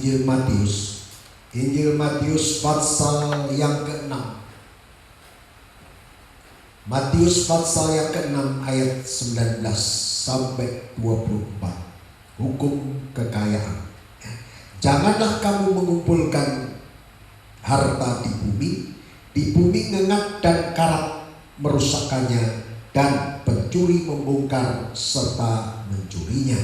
Injil Matius. Injil Matius pasal yang ke-6. Matius pasal yang ke-6 ayat 19 sampai 24. Hukum kekayaan. Janganlah kamu mengumpulkan harta di bumi ngengat dan karat merusakkannya, dan pencuri membongkar serta mencurinya.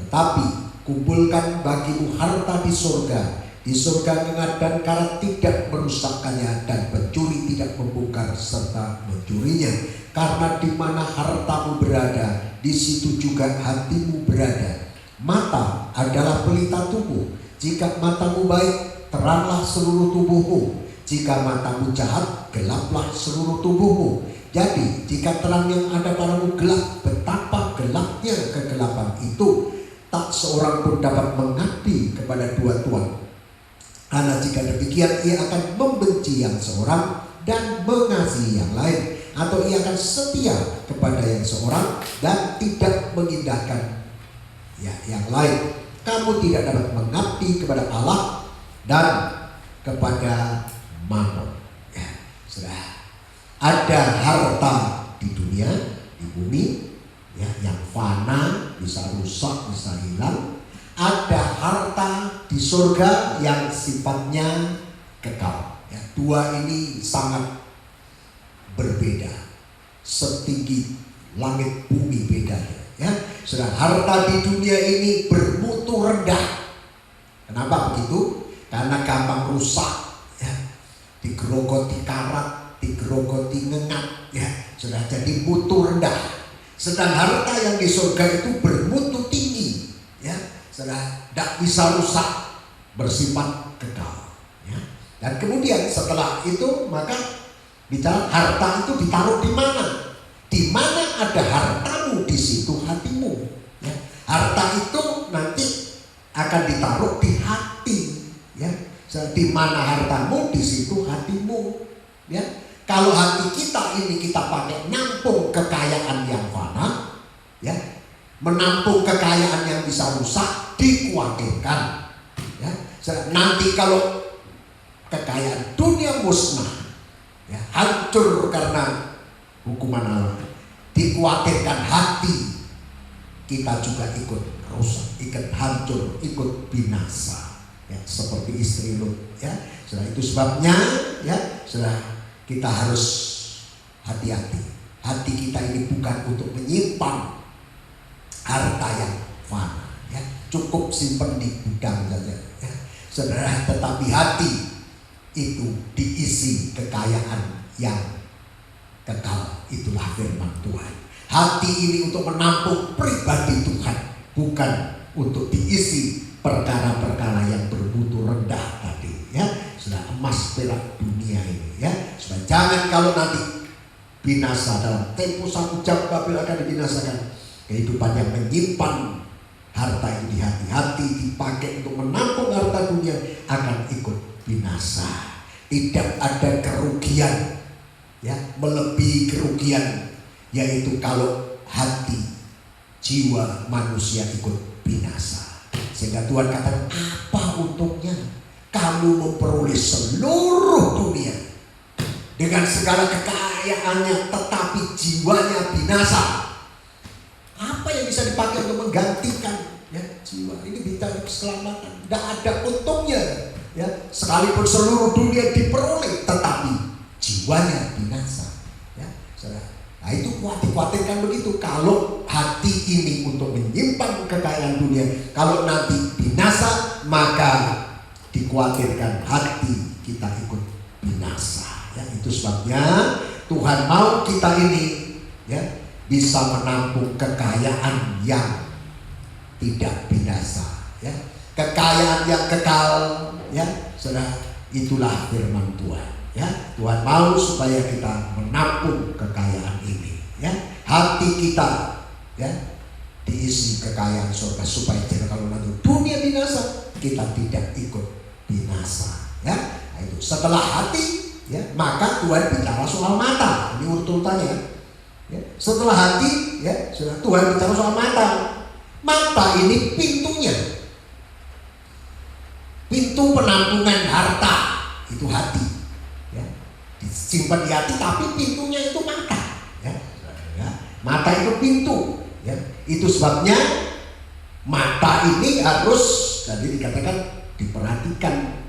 Tetapi kumpulkan bagimu harta di surga. Di surga ngengat dan karat tidak merusakkannya, dan pencuri tidak membongkar serta mencurinya. Karena di mana hartamu berada, di situ juga hatimu berada. Mata adalah pelita tubuh. Jika matamu baik, teranglah seluruh tubuhmu. Jika matamu jahat, gelaplah seluruh tubuhmu. Jadi jika terang yang ada padamu gelap, betapa gelapnya kegelapan itu. Tak seorang pun dapat mengabdi kepada dua tuan. Karena jika demikian, ia akan membenci yang seorang dan mengasihi yang lain, atau ia akan setia kepada yang seorang dan tidak mengindahkan yang lain. Kamu tidak dapat mengabdi kepada Allah dan kepada Mammon. Sudah ada harta di dunia, di bumi, yang fana, bisa rusak, bisa hilang. Ada harta di surga yang sifatnya kekal. Dua ini sangat berbeda, setinggi langit bumi bedanya. Sedang harta di dunia ini bermutu rendah. Kenapa begitu? Karena gampang rusak, digerogoti karat, digerogoti ngengat, sudah jadi mutu rendah. Sedang harta yang di surga itu bermutu tinggi, sudah tidak bisa rusak, bersifat kekal. Dan kemudian setelah itu maka bicara harta itu ditaruh di mana? Di mana ada hartamu, di situ hatimu. Harta itu nanti akan ditaruh di hati. Di mana hartamu, di situ hatimu. Kalau hati kita ini kita pakai nampung kekayaan yang fana, menampung kekayaan yang bisa rusak, dikhawatirkan. Nanti kalau kekayaan dunia musnah, hancur karena hukuman Allah, dikhawatirkan hati kita juga ikut rusak, ikut hancur, ikut binasa, seperti istri Lut. Sudah itu sebabnya, sudah kita harus hati-hati. Hati kita ini bukan untuk menyimpan harta yang fana, cukup simpan di gudang saja, saudara. Tetapi hati itu diisi kekayaan yang kekal. Itulah firman Tuhan. Hati ini untuk menampung pribadi Tuhan, bukan untuk diisi perkara-perkara yang bermutu rendah tadi, sudah emas perak dunia ini, sudah. Jangan kalau nanti binasa dalam tempo 1 jam Babel akan dibinasakan. Kehidupan yang menyimpan harta itu di hati-hati, dipakai untuk menampung harta dunia, akan ikut binasa. Tidak ada kerugian, melebihi kerugian, yaitu kalau hati jiwa manusia ikut binasa. Sehingga Tuhan katakan, apa untungnya kamu memperoleh seluruh dunia dengan segala kekayaannya, tetapi jiwanya binasa? Apa yang bisa dipakai untuk menggantikan jiwa ini? Bicara keselamatan, tidak ada untungnya. Sekalipun seluruh dunia diperoleh, tetapi jiwanya binasa. Nah itu dikhawatirkan begitu. Kalau hati ini untuk menyimpan kekayaan dunia, kalau nanti binasa, maka dikhawatirkan hati kita ikut binasa. Itu sebabnya Tuhan mau kita ini bisa menampung kekayaan yang tidak binasa, kekayaan yang kekal, saudara. Itulah firman Tuhan. Tuhan mau supaya kita menampung kekayaan ini. Hati kita diisi kekayaan surga, supaya kalau nanti dunia binasa, kita tidak ikut binasa. Nah itu setelah hati, maka Tuhan bicara soal mata. Ini urutannya. Setelah hati, Tuhan bicara soal mata. Mata ini pintunya. pintu penampungan harta itu hati, ya. Disimpan di hati, tapi pintunya itu mata, ya. Mata itu pintu, ya. Itu sebabnya mata ini harus tadi dikatakan diperhatikan.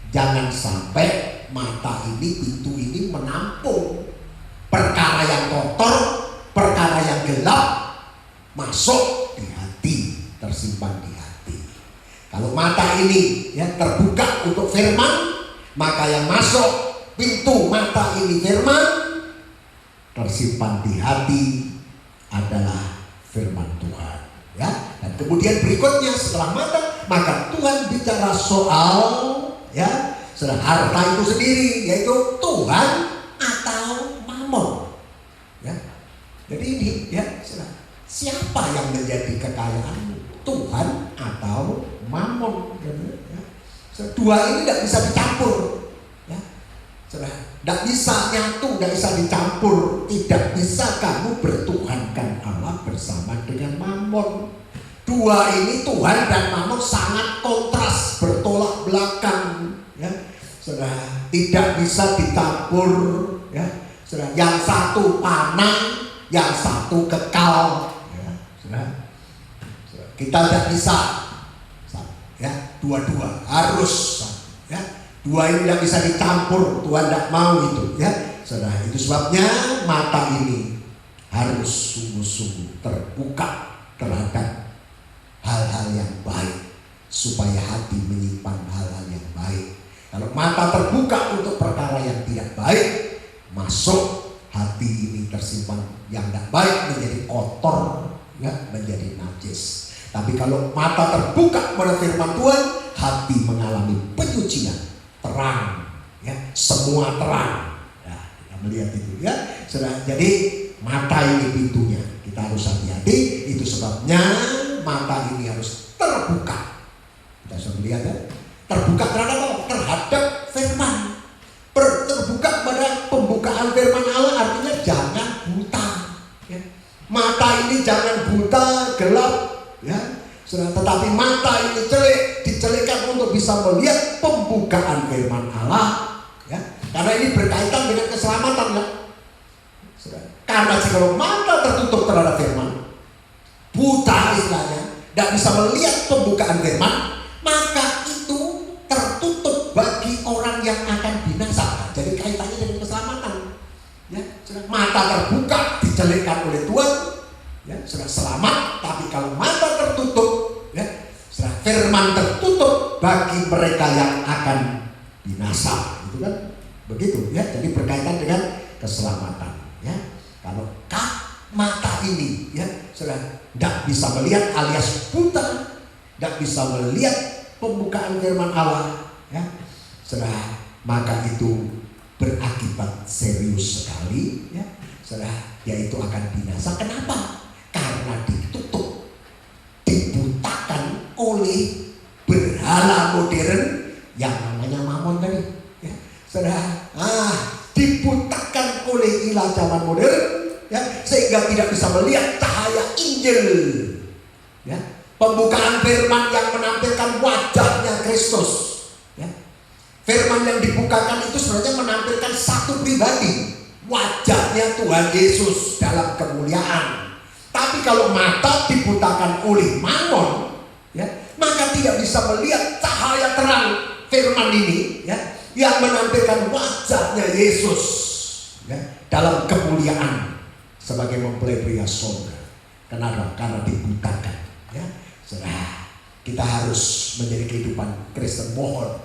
Jangan sampai mata ini, pintu ini menampung perkara yang kotor, perkara yang gelap masuk di hati, tersimpan di hati. Kalau mata ini ya terbuka untuk firman, maka yang masuk pintu mata ini firman, tersimpan di hati adalah firman Tuhan, ya. Dan kemudian berikutnya setelah mata, maka Tuhan bicara soal ya setelah harta itu sendiri, yaitu Tuhan atau mamon, ya. Jadi ini ya siapa yang menjadi kekayaanmu, Tuhan atau mamon, ya. Dua ini tidak bisa dicampur, ya. Tidak bisa nyatu, tidak bisa dicampur. Tidak bisa kamu bertuhankan Allah bersama dengan mamon. Dua ini, Tuhan dan mamon, sangat kontras, bertolak belakang, ya. Tidak bisa dicampur, ya. Yang satu panah, yang satu kekal, ya. Kita tidak bisa, ya, dua-dua harus, ya. Dua ini tidak bisa dicampur, Tuhan tidak mau itu, ya. Saudara, itu sebabnya mata ini harus sungguh-sungguh terbuka terhadap hal-hal yang baik, supaya hati menyimpan hal-hal yang baik. Kalau mata terbuka untuk perkara yang tidak baik, masuk hati ini tersimpan yang tidak baik, menjadi kotor, ya, menjadi najis. Tapi kalau mata terbuka pada firman Tuhan, hati mengalami penyucian, terang, ya, semua terang. Nah, kita melihat itu, ya. Jadi mata ini pintunya, kita harus hati-hati. Itu sebabnya mata ini harus terbuka. Kita bisa melihat, ya, terbuka terhadap apa? Terhadap firman. Terbuka pada pembukaan firman Allah, artinya jangan buta, ya. Mata ini jangan buta, gelap, ya. Tetapi mata ini dicelikkan untuk bisa melihat pembukaan firman Allah, ya. Karena ini berkaitan dengan keselamatan, ya. Karena jika mata tertutup terhadap firman, buta istilahnya, tidak bisa melihat pembukaan firman, maka itu tertutup bagi orang yang akan binasa. Jadi kaitannya dengan keselamatan, ya. Mata terbuka dicelikkan oleh Tuhan, ya, sudah selamat. Tapi kalau mata tertutup, ya, sudah firman tertutup bagi mereka yang akan binasa. Itu kan begitu, ya. Jadi berkaitan dengan keselamatan, ya. Kalau mata ini, ya, sudah tidak bisa melihat alias buta, tidak bisa melihat pembukaan firman Allah, ya, sudah, maka itu berakibat serius sekali, ya, sudah, yaitu akan binasa. Kenapa? Karena ditutup, dibutakan oleh berhala modern yang namanya mamon tadi, ya. Sudah, dibutakan oleh ilah zaman modern, ya, sehingga tidak bisa melihat cahaya Injil, ya. Pembukaan firman yang menampilkan wajahnya Kristus, ya. Firman yang dibukakan itu sebenarnya menampilkan satu pribadi, wajahnya Tuhan Yesus dalam kemuliaan. Tapi kalau mata dibutakan oleh mamon, ya, maka tidak bisa melihat cahaya terang firman ini, ya, yang menampilkan wajahnya Yesus, ya, dalam kemuliaan sebagai mempelai pria surga. Kenapa? Karena dibutakan, ya. Kita harus menjadi kehidupan Kristen, mohon,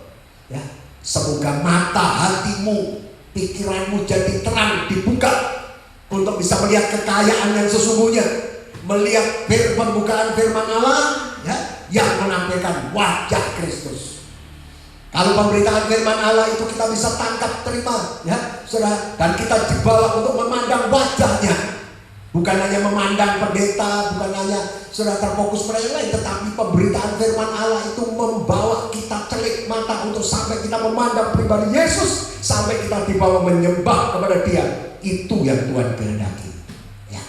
ya, semoga mata hatimu, pikiranmu jadi terang, dibuka untuk bisa melihat kekayaan yang sesungguhnya, melihat pembukaan firman Allah, ya, yang menampilkan wajah Kristus. Kalau pemberitaan firman Allah itu kita bisa tangkap, terima, ya, saudara, dan kita dibawa untuk memandang wajahnya, bukan hanya memandang pendeta, bukan hanya saudara terfokus pada yang lain, tetapi pemberitaan firman Allah itu membawa kita celik mata untuk sampai kita memandang pribadi Yesus, sampai kita dibawa menyembah kepada Dia. Itu yang Tuhan kehendaki, ya,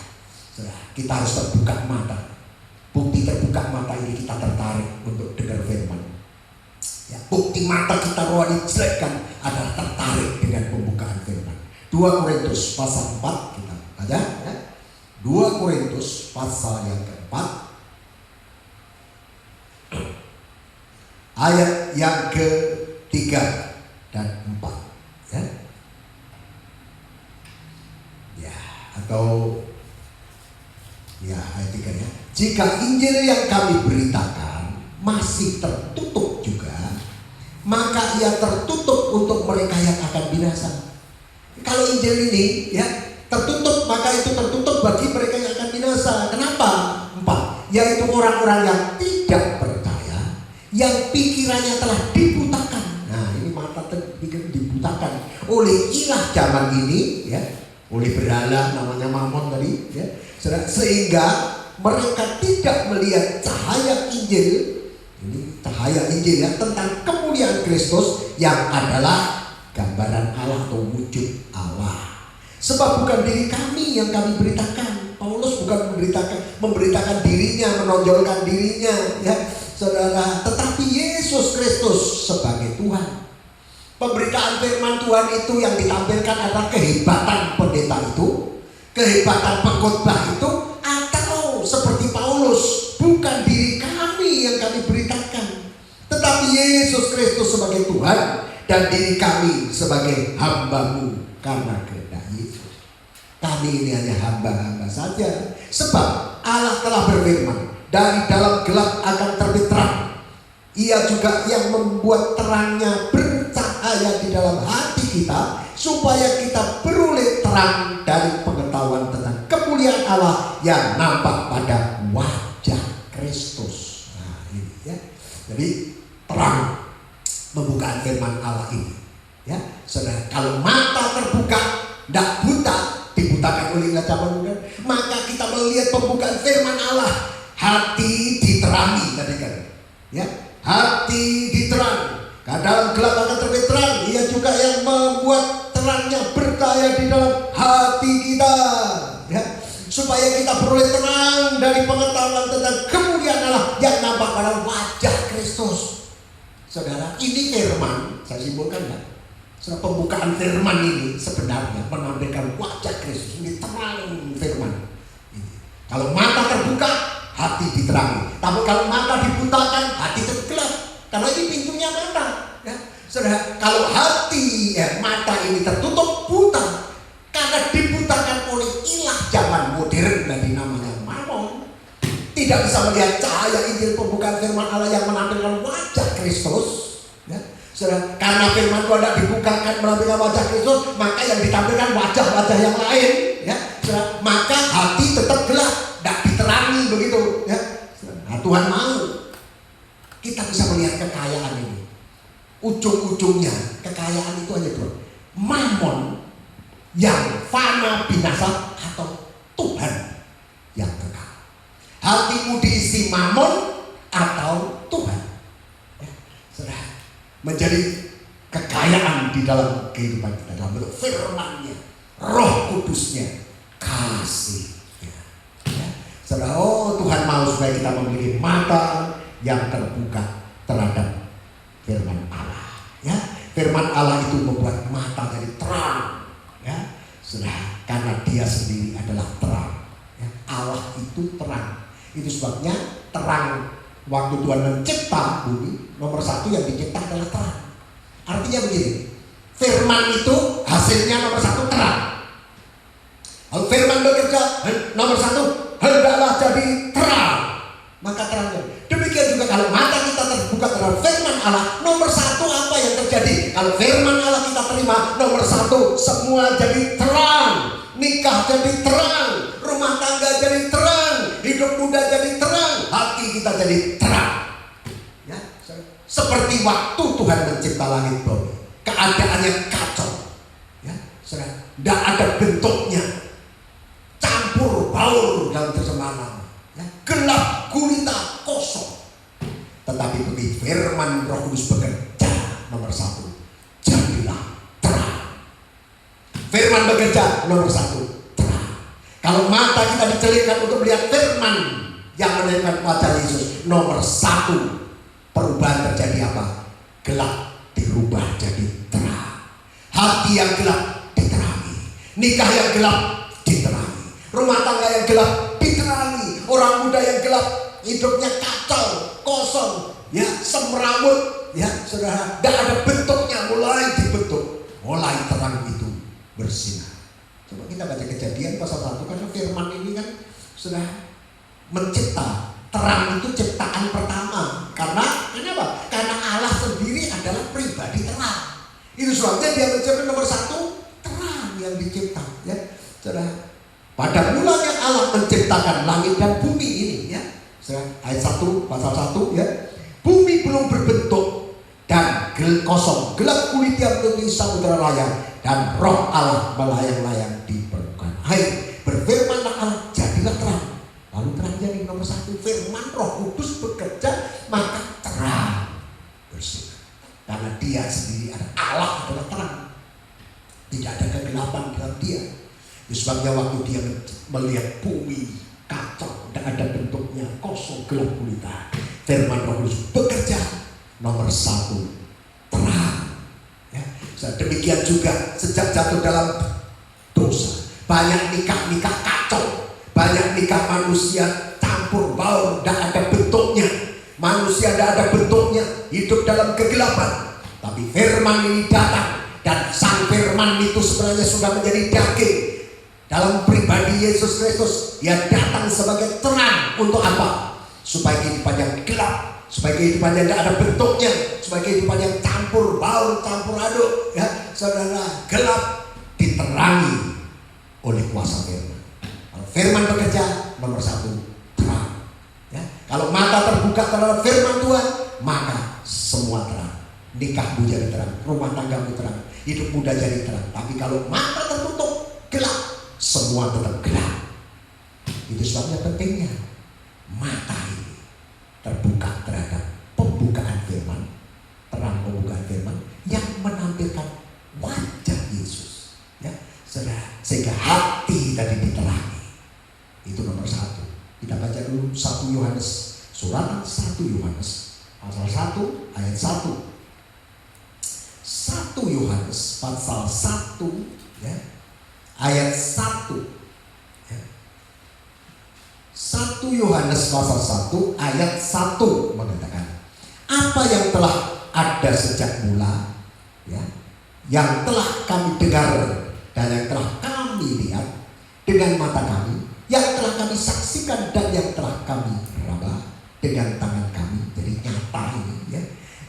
saudara. Kita harus terbuka mata. Bukti terbuka mata ini kita tertarik untuk dengar firman, ya. bukti mata kita rohani jelek kan adalah tertarik dengan pembukaan firman. 2 Korintus pasal 4 kita baca ya. 2 Korintus pasal yang keempat ayat yang ke-3 dan 4 ya. Ya, atau ya ayat 3 ya. Jika Injil yang kami beritakan masih tertutup juga, maka ia tertutup untuk mereka yang akan binasa. Kalau Injil ini ya tertutup, maka itu tertutup bagi mereka yang akan binasa. Kenapa? 4, yaitu orang-orang yang tidak percaya, yang pikirannya telah dibutakan. Nah, ini mata dibutakan oleh ilah zaman ini ya, oleh berhala namanya Mamon tadi ya. Sehingga mereka tidak melihat cahaya Injil. Ini cahaya Injil ya, tentang kemuliaan Kristus yang adalah gambaran Allah atau wujud Allah. Sebab bukan diri kami yang kami beritakan. Paulus bukan memberitakan dirinya, menonjolkan dirinya ya saudara, tetapi Yesus Kristus sebagai Tuhan. Pemberitaan firman Tuhan itu yang ditampilkan adalah kehebatan pendeta itu, kehebatan pengkhotbah itu, atau seperti Paulus, bukan diri kami yang kami beritakan, tetapi Yesus Kristus sebagai Tuhan dan diri kami sebagai hamba-Mu karena kehendak Yesus. Kami ini hanya hamba-hamba saja. Sebab Allah telah berfirman, dari dalam gelap akan terbit terang. Ia juga yang membuat terangnya bercahaya di dalam hati kita, supaya kita beroleh terang dari pengetahuan tentang kemuliaan Allah yang nampak pada wajah Kristus. Nah ini ya. Jadi terang pembukaan firman Allah ini ya. Saudara, kalau mata terbuka, tidak buta, dibutakan oleh zaman modern, maka kita melihat pembukaan firman Allah, hati diterangi tadi kan ya, hati diterangi. Dalam gelap akan terbit terang. Ia juga yang membuat terangnya bercahaya di dalam hati kita ya, supaya kita beroleh terang dari pengetahuan tentang kemuliaan Allah yang nampak pada wajah Kristus. Saudara, ini firman, saya simpulkan ya, pembukaan firman ini sebenarnya menampilkan wajah Kristus. Ini terang firman ini. Kalau mata terbuka, hati diterangi. Tapi kalau mata dibutakan, hati tergelap. Karena ini pintunya mata ya. Saudara, kalau hati mata ini tertutup, buta, karena dibutakan oleh ilah zaman modern dari namanya Mamon, tidak bisa melihat cahaya Injil pembukaan firman Allah yang menampilkan wajah Kristus ya. Saudara, karena firman Tuhan tidak dibukakan menampilkan wajah Kristus, maka yang ditampilkan wajah-wajah yang lain ya. Saudara, maka hati tetap gelap, tidak diterangi begitu ya. Nah, Tuhan mau kita bisa melihat kekayaan ini. Ujung-ujungnya kekayaan itu hanya dua, Mamon yang fana binasa atau Tuhan yang kekal. Hatimu diisi Mamon atau Tuhan ya. Saudara, menjadi kekayaan di dalam kehidupan kita dalam bentuk firman-Nya, Roh Kudus-Nya, kasih-Nya ya. Saudara, oh Tuhan mau supaya kita memiliki mata yang terbuka terhadap firman Allah ya. Firman Allah itu membuat mata jadi terang ya. Saudara, karena Dia sendiri adalah terang ya. Allah itu terang. Itu sebabnya terang. Waktu Tuhan mencipta bumi, nomor 1 yang dicipta adalah terang. Artinya begini, firman itu hasilnya nomor 1 terang. Kalau firman bekerja, nomor 1 hendaklah jadi terang, maka terangnya. Demikian juga kalau mata kita terbuka terhadap firman Allah, nomor 1 apa yang terjadi? Kalau firman Allah kita terima, nomor 1 semua jadi terang. Nikah jadi terang, rumah tangga jadi terang, hidup muda jadi terang, hati kita jadi terang ya. Seperti waktu Tuhan mencipta langit bumi, keadaannya kacau ya. Tidak ada bentuknya, campur baur dalam terjemahan ya. Gelap gulita kosong. Tetapi begitu firman Roh Kudus bekerja, nomor 1 jadilah terang. Firman bekerja, nomor 1 terang. Kalau mata kita dicelupkan untuk melihat firman yang menampilkan wajah Yesus, nomor 1 perubahan terjadi apa? gelap dirubah jadi terang. Hati yang gelap diterangi. Nikah yang gelap diterangi. Rumah tangga yang gelap diterangi. Orang muda yang gelap hidupnya kacau, kosong, ya, semrawut, ya, saudara, tidak ada bentuknya, mulai dibentuk, mulai terang itu bersinar. Coba kita baca Kejadian pasal 1, karena firman ini kan sudah mencipta. Terang itu ciptaan pertama. Karena kenapa? Karena Allah sendiri adalah pribadi terang. Itu sebabnya dia mencipta nomor 1, terang yang dicipta, ya, saudara. Pada mulanya Allah menciptakan langit dan bumi ini, ya. Ayat 1 pasal 1, ya. Bumi belum berbentuk dan kosong, gelap gulita menutupi samudera raya, dan roh Allah melayang-layang di permukaan air. Berfirmanlah Allah, jadilah terang. Lalu terang jadi nomor 1. Firman Roh Kudus bekerja, maka terang bersinar. Karena dia sendiri ada, Allah adalah terang. Tidak ada kegelapan dalam dia. Sebabnya waktu dia melihat bumi kacau, tidak ada bentuknya, kosong, gelap gulita, firman Roh Kudus bekerja, nomor 1, terang, ya. Demikian juga sejak jatuh dalam dosa, banyak nikah kacau, banyak nikah manusia campur baur, tidak ada bentuknya. Manusia tidak ada bentuknya, hidup dalam kegelapan. Tapi firman ini datang, dan sang firman itu sebenarnya sudah menjadi daging. Dalam pribadi Yesus Kristus, dia datang sebagai terang. Untuk apa? Supaya kehidupan yang gelap, supaya kehidupan yang tidak ada bentuknya, supaya kehidupan yang campur baur, campur aduk, ya, saudara, gelap diterangi oleh kuasa firman. Kalau firman bekerja, nomor 1, terang, ya. Kalau mata terbuka terhadap firman Tuhan, maka semua terang. Nikahmu jadi terang, rumah tanggamu terang, hidup muda jadi terang. Tapi kalau mata tertutup, gelap, semua tetap gelap. Itu sebabnya pentingnya mata ini terbuka terhadap pembukaan firman, terang pembukaan firman yang menampilkan wajah Yesus, ya, sehingga hati tadi diterangi. Itu nomor 1. Kita baca dulu 1 Yohanes, surat 1 Yohanes pasal 1 ayat 1. 1 Yohanes pasal 1, ya, ayat 1, ya. 1 Yohanes pasal 1 ayat 1 mengatakan, apa yang telah ada sejak mula, ya, yang telah kami dengar dan yang telah kami lihat dengan mata kami, yang telah kami saksikan dan yang telah kami raba dengan tangan kami. Jadi nyata ini, ya,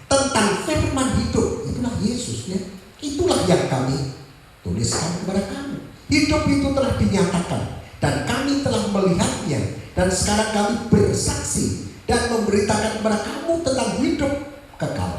tentang firman hidup, itulah Yesus, ya. Itulah yang kami tuliskan kepada kamu. Hidup itu telah dinyatakan dan kami telah melihatnya, dan sekarang kami bersaksi dan memberitakan kepada kamu tentang hidup kekal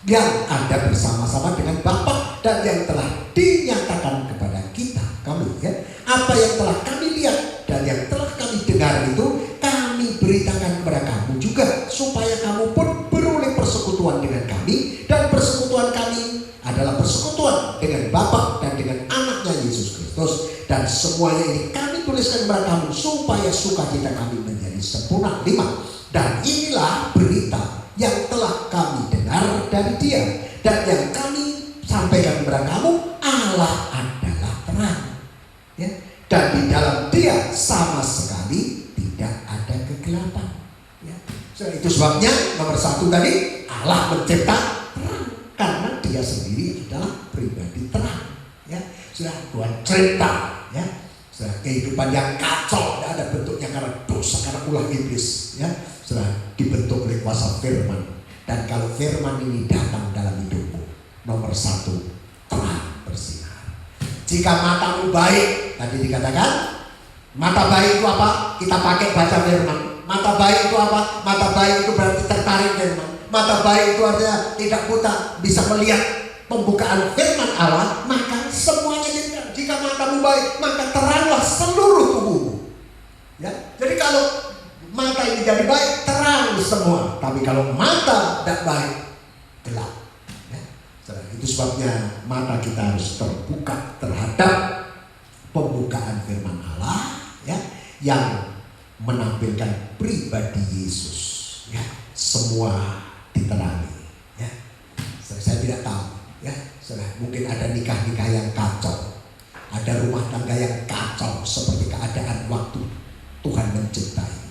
yang ada bersama-sama dengan Bapa dan yang telah dinyatakan kepada kita, kami, ya. Apa yang telah kami lihat dan yang telah kami dengar itu kami beritakan kepada kamu juga, supaya kamu pun beroleh persekutuan dengan kami, dan persekutuan kami adalah persekutuan dengan Bapa dan dengan anaknya Yesus Kristus. Dan semuanya ini kami tuliskan kepada kamu supaya sukacita kami menjadi sempurna. 5. Dan inilah berita yang telah kami dengar dari Dia dan yang kami sampaikan kepada kamu, Allah adalah terang, ya, dan di dalam Dia sama sekali tidak ada kegelapan, ya. Itu sebabnya nomor 1 tadi, Allah mencipta terang karena Dia sendiri adalah pribadi terang, ya. Sudah Tuhan cerita, ya, sudah kehidupan yang kacau, tidak ada bentuknya karena dosa, karena ulah iblis, ya, sudah dibentuk oleh kuasa firman. Dan kalau firman ini datang dalam hidupmu, nomor 1, terang bersinar. Jika matamu baik, tadi dikatakan mata baik itu apa? Kita pakai baca firman. Mata baik itu apa? Mata baik itu berarti tertarik firman. Mata baik itu artinya tidak buta, bisa melihat pembukaan firman Allah, maka semuanya jadi terang. Jika matamu baik, maka teranglah seluruh tubuhmu, ya. Jadi kalau mata ini jadi baik, terang semua. Tapi kalau mata tidak baik, gelap, ya. Itu sebabnya mata kita harus terbuka terhadap pembukaan firman Allah, ya, yang menampilkan pribadi Yesus, ya. Semua diterangi, ya. tidak tahu, ya. Mungkin ada nikah-nikah yang kacau, ada rumah tangga yang kacau seperti keadaan waktu Tuhan mencintai,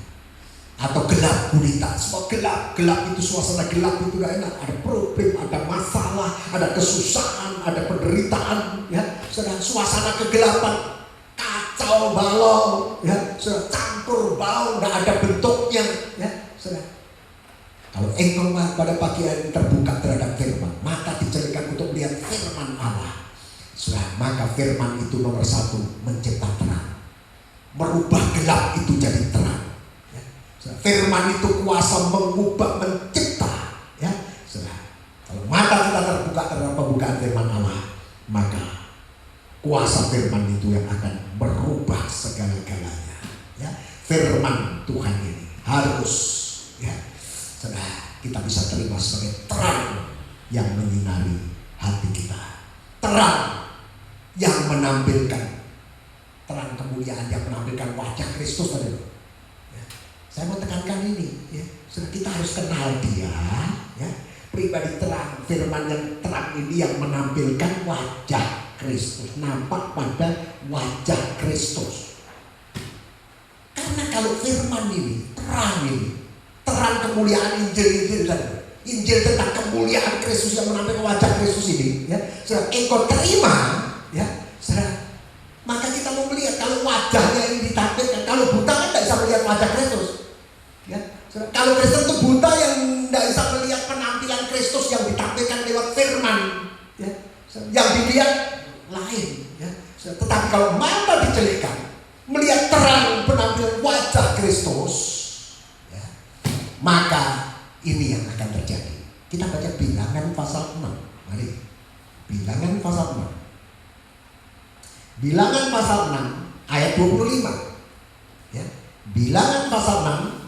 atau gelap gulita, semua gelap itu, suasana gelap itu gak enak, ada problem, ada masalah, ada kesusahan, ada penderitaan, ya. Suasana kegelapan, kacau balau, ya. Campur baur, gak ada bentuknya, ya. Kalau engkau pada pagi hari terbuka terhadap firman, mata dicelikan untuk melihat firman Allah, maka firman itu nomor satu mencipta terang, merubah gelap itu jadi terang. Firman itu kuasa mengubah, mencipta, ya. Kalau mata kita terbuka terhadap pembukaan firman Allah, maka kuasa firman itu yang akan merubah segala-galanya, ya. Firman Tuhan ini harus, ya, kita bisa terima sebagai terang yang menyinari hati kita, terang yang menampilkan, terang kemuliaan yang menampilkan wajah Kristus tadi. Saya mau tekankan ini, ya. Kita harus kenal Dia, ya. Pribadi terang, firman yang terang ini yang menampilkan wajah Kristus, nampak pada wajah Kristus. Karena kalau firman ini, terang kemuliaan Injil tentang kemuliaan Kristus yang menampilkan wajah Kristus ini, ya. Engkau terima, ya. Maka kita mau melihat kalau wajahnya ini ditampilkan. Kalau buta kan tidak bisa melihat wajah Kristus. Ya, kalau Kristen itu buta yang tidak bisa melihat penampilan Kristus yang ditampilkan lewat firman, ya. Yang dilihat lain, ya. Tetapi kalau mata dicelikan melihat terang penampilan wajah Kristus, ya, maka ini yang akan terjadi. Kita baca Bilangan pasal 6. Mari, Bilangan pasal 6. Bilangan pasal 6 ayat 25, ya. Bilangan pasal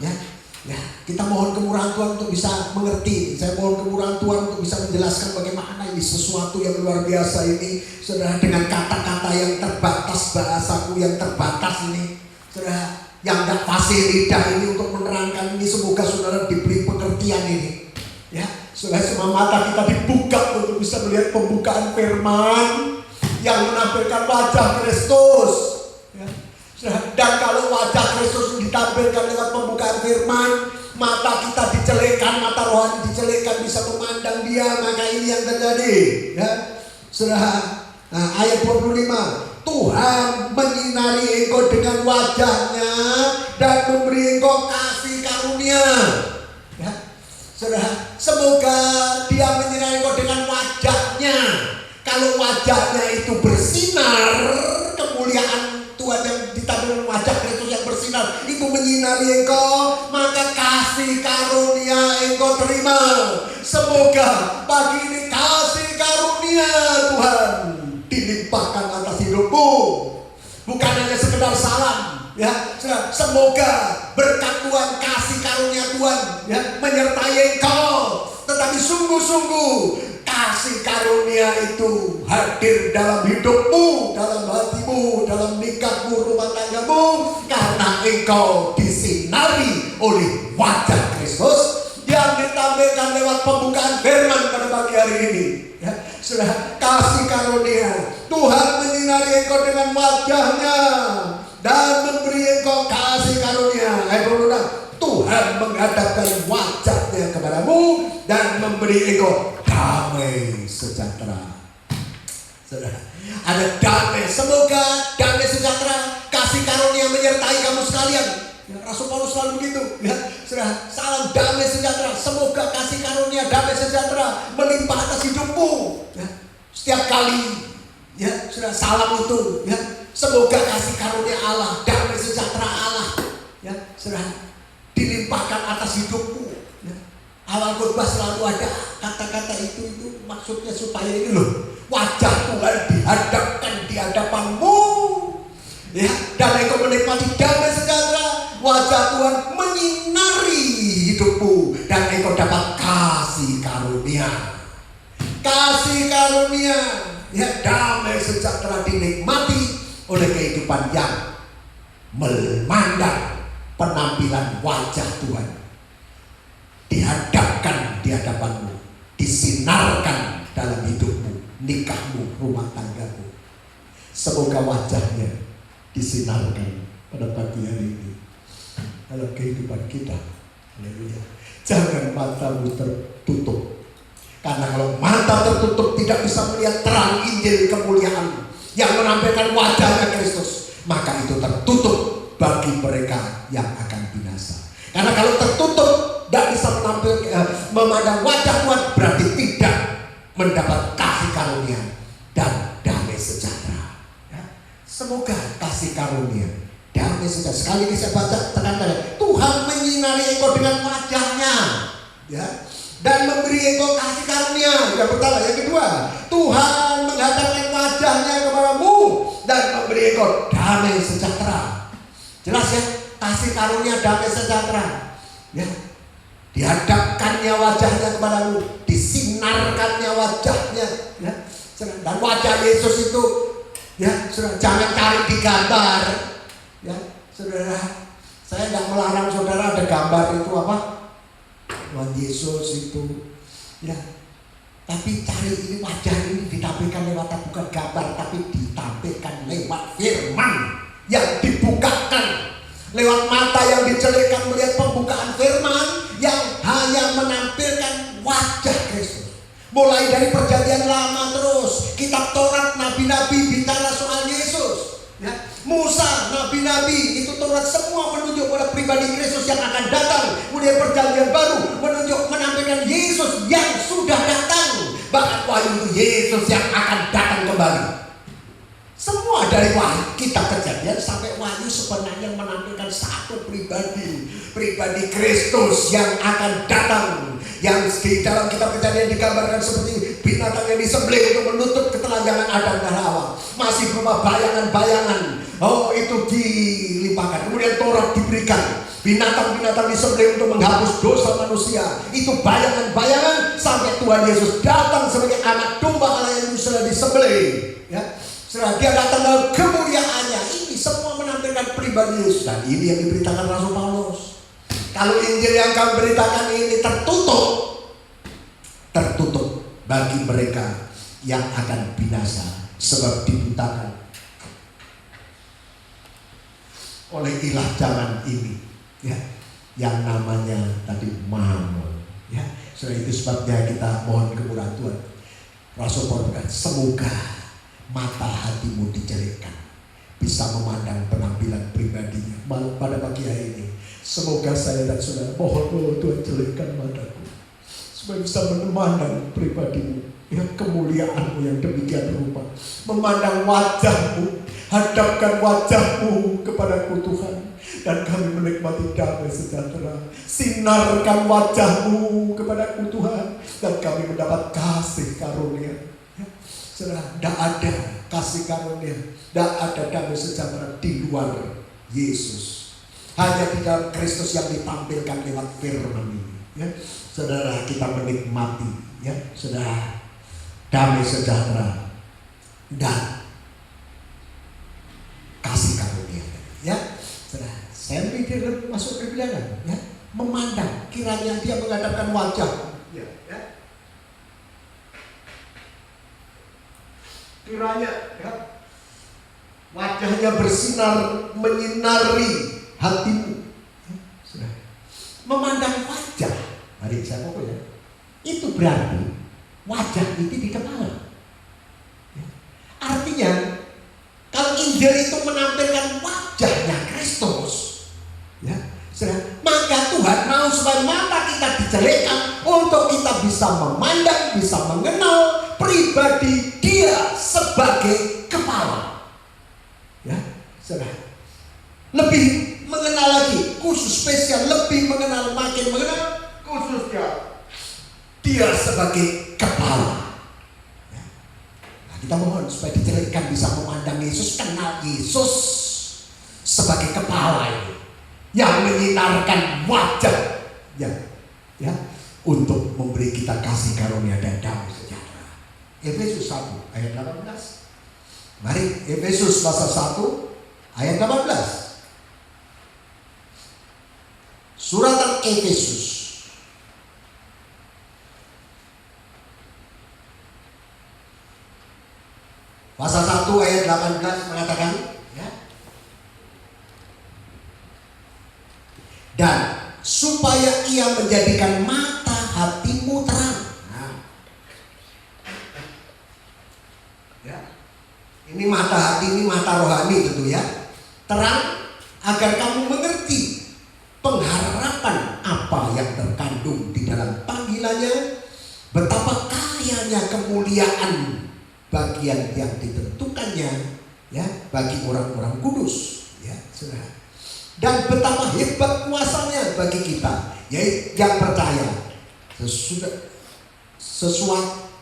6, ya. Ya, kita mohon kemurahan Tuhan untuk bisa mengerti. Saya mohon kemurahan Tuhan untuk bisa menjelaskan bagaimana ini sesuatu yang luar biasa ini, saudara, dengan kata-kata yang terbatas, bahasaku yang terbatas ini, saudara, yang gak fasih lidah ini untuk menerangkan ini. Semoga saudara diberi pengertian ini, ya. Saudara, semua mata kita dibuka untuk bisa melihat pembukaan firman yang menampilkan wajah Kristus, ya. Dan kalau wajah Kristus ditampilkan lewat pembukaan firman, mata kita dicelikan, mata rohani dicelikan, bisa memandang Dia, maka ini yang terjadi, ya. Saudara, ayat 25, Tuhan menyinari engkau dengan wajahnya dan memberi engkau kasih karunia, ya. Saudara, semoga Dia menyinari engkau dengan wajahnya. Kalau wajahnya itu bersinar, kemuliaan Tuhan yang ditampilkan wajah Kristus yang bersinar itu menyinari engkau, maka kasih karunia engkau terima. Semoga pagi ini kasih karunia Tuhan dilimpahkan atas hidupmu, bukan hanya sekedar salam, ya. Semoga berkat Tuhan, kasih karunia Tuhan, ya, menyertai engkau, tetapi sungguh-sungguh kasih karunia itu hadir dalam hidupmu, dalam hatimu, dalam nikahmu, rumah tanggamu, karena engkau disinari oleh wajah Kristus yang ditampilkan lewat pembukaan firman pada pagi hari ini, ya. Sudah kasih karunia, Tuhan menyinari engkau dengan wajahnya dan memberi engkau kasih karunia. Tuhan menghadapkan wajahnya kepadamu dan memberi engkau damai sejahtera. Saudara, ada damai. Semoga damai sejahtera, kasih karunia menyertai kamu sekalian, ya. Rasul Paulus selalu begitu, ya. Saudara, salam damai sejahtera. Semoga kasih karunia damai sejahtera melimpah atas hidupmu, ya. Setiap kali, ya, saudara, salam itu, ya. Semoga kasih karunia Allah, damai sejahtera Allah, ya, saudara, dilimpahkan atas hidupmu, ya. Awal khotbah selalu ada kata-kata itu maksudnya supaya ini loh, wajah Tuhan dihadapkan di hadapanmu, ya, dan engkau menikmati damai sejahtera. Wajah Tuhan menyinari hidupmu dan engkau dapat kasih karunia, ya, damai sejahtera dinikmati oleh kehidupan yang memandang penampilan wajah Tuhan dihadapkan di hadapanmu, disinarkan dalam nikahmu, rumah tanggamu. Semoga wajahnya disinarkan pada pagi hari ini dalam kehidupan kita. Haleluya. Jangan matamu tertutup. Karena kalau mata tertutup tidak bisa melihat terang Injil kemuliaan yang menampilkan wajahnya Kristus, maka itu tertutup bagi mereka yang akan binasa. Karena kalau tertutup tidak bisa memandang wajah Tuhan, berarti tidak mendapat kasih karunia dan damai sejahtera. Ya. Semoga kasih karunia, damai sejahtera. Sekali ini saya baca tekan-tekan, Tuhan menyinari engkau dengan wajahnya, ya, dan memberi engkau kasih karunia. Yang pertama. Yang kedua, Tuhan menghadapkan wajahnya kepadamu dan memberi engkau damai sejahtera. Jelas ya, kasih karunia, damai sejahtera. Ya, dihadapkannya wajahnya kepadamu, disinarkannya wajahnya, ya. Dan wajah Yesus itu, ya, jangan cari di gambar, ya, saudara. Saya tidak melarang saudara ada gambar itu apa, Tuhan Yesus itu, ya. Tapi cari ini wajah ini ditampilkan lewat bukan gambar, tapi ditampilkan lewat firman yang dibukakan, lewat mata yang dicelekkan melihat pembukaan firman yang hanya menampilkan wajah Kristus. Mulai dari perjanjian lama terus, kitab Taurat, nabi-nabi bicara soal Yesus, ya. Musa, nabi-nabi itu Taurat semua menunjuk pada pribadi Kristus yang akan datang. Kemudian perjanjian baru menampilkan Yesus yang sudah datang. Bahkan Wahyu itu Yesus yang akan datang kembali. Semua dari Wahyu, kitab Kejadian sampai Wahyu sebenarnya menampilkan satu pribadi Kristus yang akan datang. Yang di dalam kitab Kejadian digambarkan seperti binatang yang disembelih untuk menutup ketelanjangan Adam dan Hawa. Masih berupa bayangan-bayangan. Oh, itu dilimpahkan. Kemudian Taurat diberikan. Binatang-binatang disembelih untuk menghapus dosa manusia. Itu bayangan-bayangan sampai Tuhan Yesus datang sebagai anak domba Allah yang sudah disembelih. Ya. Setelah dia datang dalam kemuliaannya, ini semua menampilkan pribadi Yesus. Dan ini yang diberitakan Rasul Paulus. Kalau Injil yang kami beritakan ini tertutup bagi mereka yang akan binasa, sebab dibutakan oleh ilah zaman ini, ya, yang namanya tadi Mamon, ya. Sudah itu sebabnya kita mohon kemurahan Tuhan. Rasul Paulus berkata, semoga mata hatimu dijelekkan, bisa memandang penampilan pribadinya. Pada pagi hari ini, semoga saya dan saudara mohon Tuhan jelekkan mataku, supaya bisa memandang pribadimu, ya, kemuliaanmu yang demikian rupa. Memandang wajahmu, hadapkan wajahmu kepadaku Tuhan, dan kami menikmati damai sejahtera. Sinarkan wajahmu kepadaku Tuhan, dan kami mendapat kasih karunia. Tidak ada kasih karunia, tidak ada damai sejahtera di luar Yesus. Hanya di dalam Kristus yang ditampilkan lewat firman ini, ya. Saudara, kita menikmati, ya, saudara, damai sejahtera dan kasih karunia, ya. Saudara, saya pikir masuk ke bilangan, ya, memandang kiranya dia menghadapkan wajah, ya, ya. Kiranya, ya, wajahnya bersinar menyinari hatimu, ya, sudah. Memandang wajah, mari saya pokoknya, itu berarti wajah itu di kepala, ya. Artinya kalau Injil itu menampilkan wajahnya Kristus, ya, sudah. Maka Tuhan mau supaya mata kita dijelekkan untuk kita bisa memandang, bisa mengenal pribadi Dia sebagai kepala, ya, sudah. Lebih mengenal lagi, khusus spesial, lebih mengenal, makin mengenal khususnya Dia sebagai kepala, ya. Nah, kita mohon supaya dijelekkan bisa memandang Yesus, kenal Yesus sebagai kepala ini yang menyinarkan wajah, ya, untuk memberi kita kasih karunia dan damai sejahtera. Efesus 1 ayat 18. Mari Efesus pasal 1 ayat 18. Suratan Efesus Pasal 1 ayat 18 mengatakan, ya, dan supaya ia menjadikan mata hatimu terang. Nah, ya, ini mata hati, ini mata rohani tentu ya, terang agar kamu mengerti pengharapan apa yang terkandung di dalam panggilannya, betapa kayanya kemuliaan bagian yang ditentukannya, ya, bagi orang-orang kudus, ya, saudara. Dan betapa hebat kuasanya bagi kita, yaitu yang percaya,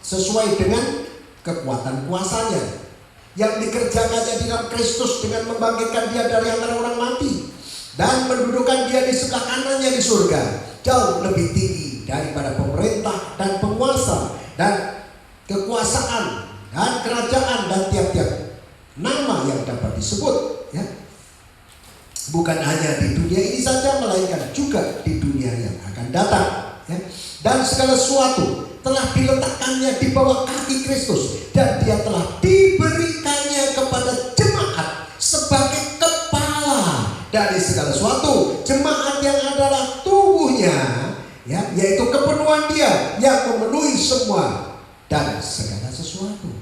sesuai dengan kekuatan kuasanya yang dikerjakannya di dalam Kristus dengan membangkitkan dia dari antara orang mati dan mendudukan dia di sebelah kanannya di surga, jauh lebih tinggi daripada pemerintah dan penguasa dan kekuasaan dan kerajaan dan tiap-tiap nama yang dapat disebut, ya. Bukan hanya di dunia ini saja, melainkan juga di dunia yang akan datang, ya. Dan segala sesuatu telah diletakkannya di bawah kaki Kristus, dan dia telah diberikannya kepada jemaat sebagai kepala dari segala sesuatu. Jemaat yang adalah tubuhnya, ya, yaitu kepenuhan dia yang memenuhi semua dan segala sesuatu.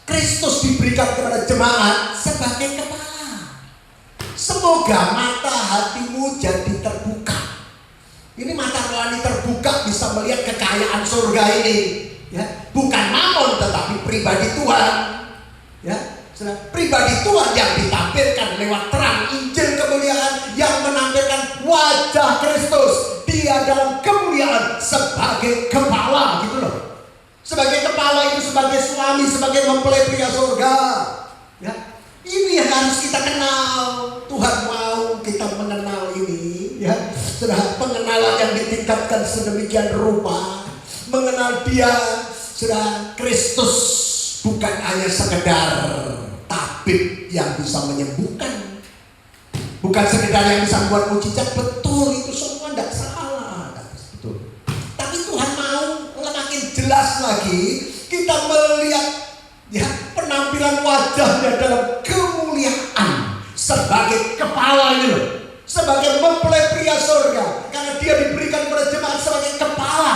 Kristus diberikan kepada jemaat sebagai kepala. Semoga mata hatimu jadi terbuka. Ini mata rohani terbuka, bisa melihat kekayaan surga ini, ya. Bukan mamon tetapi pribadi Tuhan, ya. Pribadi Tuhan yang ditampilkan lewat terang Injil kemuliaan, yang menampilkan wajah Kristus. Dia dalam kemuliaan sebagai kepala, gitu loh. Sebagai kepala itu sebagai suami, sebagai mempelai pria surga, ya. Ini yang harus kita kenal. Tuhan mau kita mengenal ini, ya. Sudah pengenalan yang ditingkatkan sedemikian rupa, mengenal dia, sudah Kristus bukan hanya sekedar tabib yang bisa menyembuhkan, bukan sekedar yang bisa membuat mujizat. Betul, itu semua tidak salah, betul. Tapi Tuhan mau makin jelas lagi kita melihat, ya, penampilan wajahnya dalam kemuliaan sebagai kepala ini loh, sebagai mempelai pria surga, karena dia diberikan kepada jemaat sebagai kepala,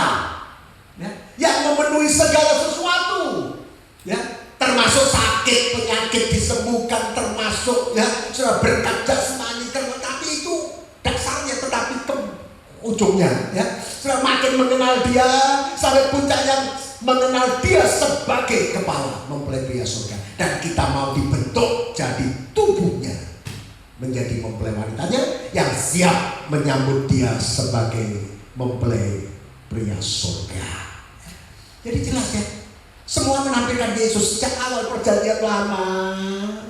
ya, yang memenuhi segala sesuatu, ya, termasuk sakit, penyakit disembuhkan, termasuk, ya, sudah berkat jasmani, tapi itu dasarnya, tetapi ke ujungnya, ya, sudah makin mengenal dia sampai puncaknya mengenal dia sebagai kepala mempelai pria surga, dan kita mau dibentuk jadi tubuhnya, menjadi mempelai wanitanya yang siap menyambut dia sebagai mempelai pria surga. Jadi jelas, ya, semua menampilkan Yesus sejak awal perjanjian lama,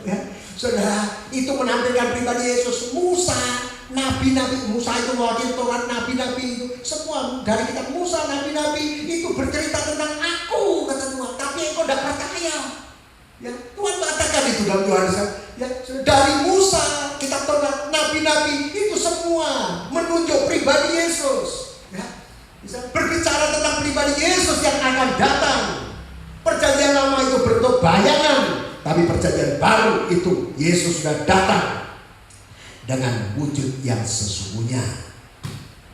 ya. Saudara, itu menampilkan pribadi Yesus. Musa, nabi-nabi, Musa itu mewakili Taurat, nabi-nabi itu semua dari kitab Musa, nabi-nabi itu bercerita tentang aku, kata Tuhan, tapi engkau tidak percaya, ya. Tuhan mengatakan itu dalam Yohanes, ya, dari Musa, kitab Taurat, nabi-nabi itu semua menunjuk pribadi Yesus, ya. Bisa berbicara tentang pribadi Yesus yang akan datang. Perjanjian lama itu bentuk bayangan, tapi perjanjian baru itu Yesus sudah datang dengan wujud yang sesungguhnya,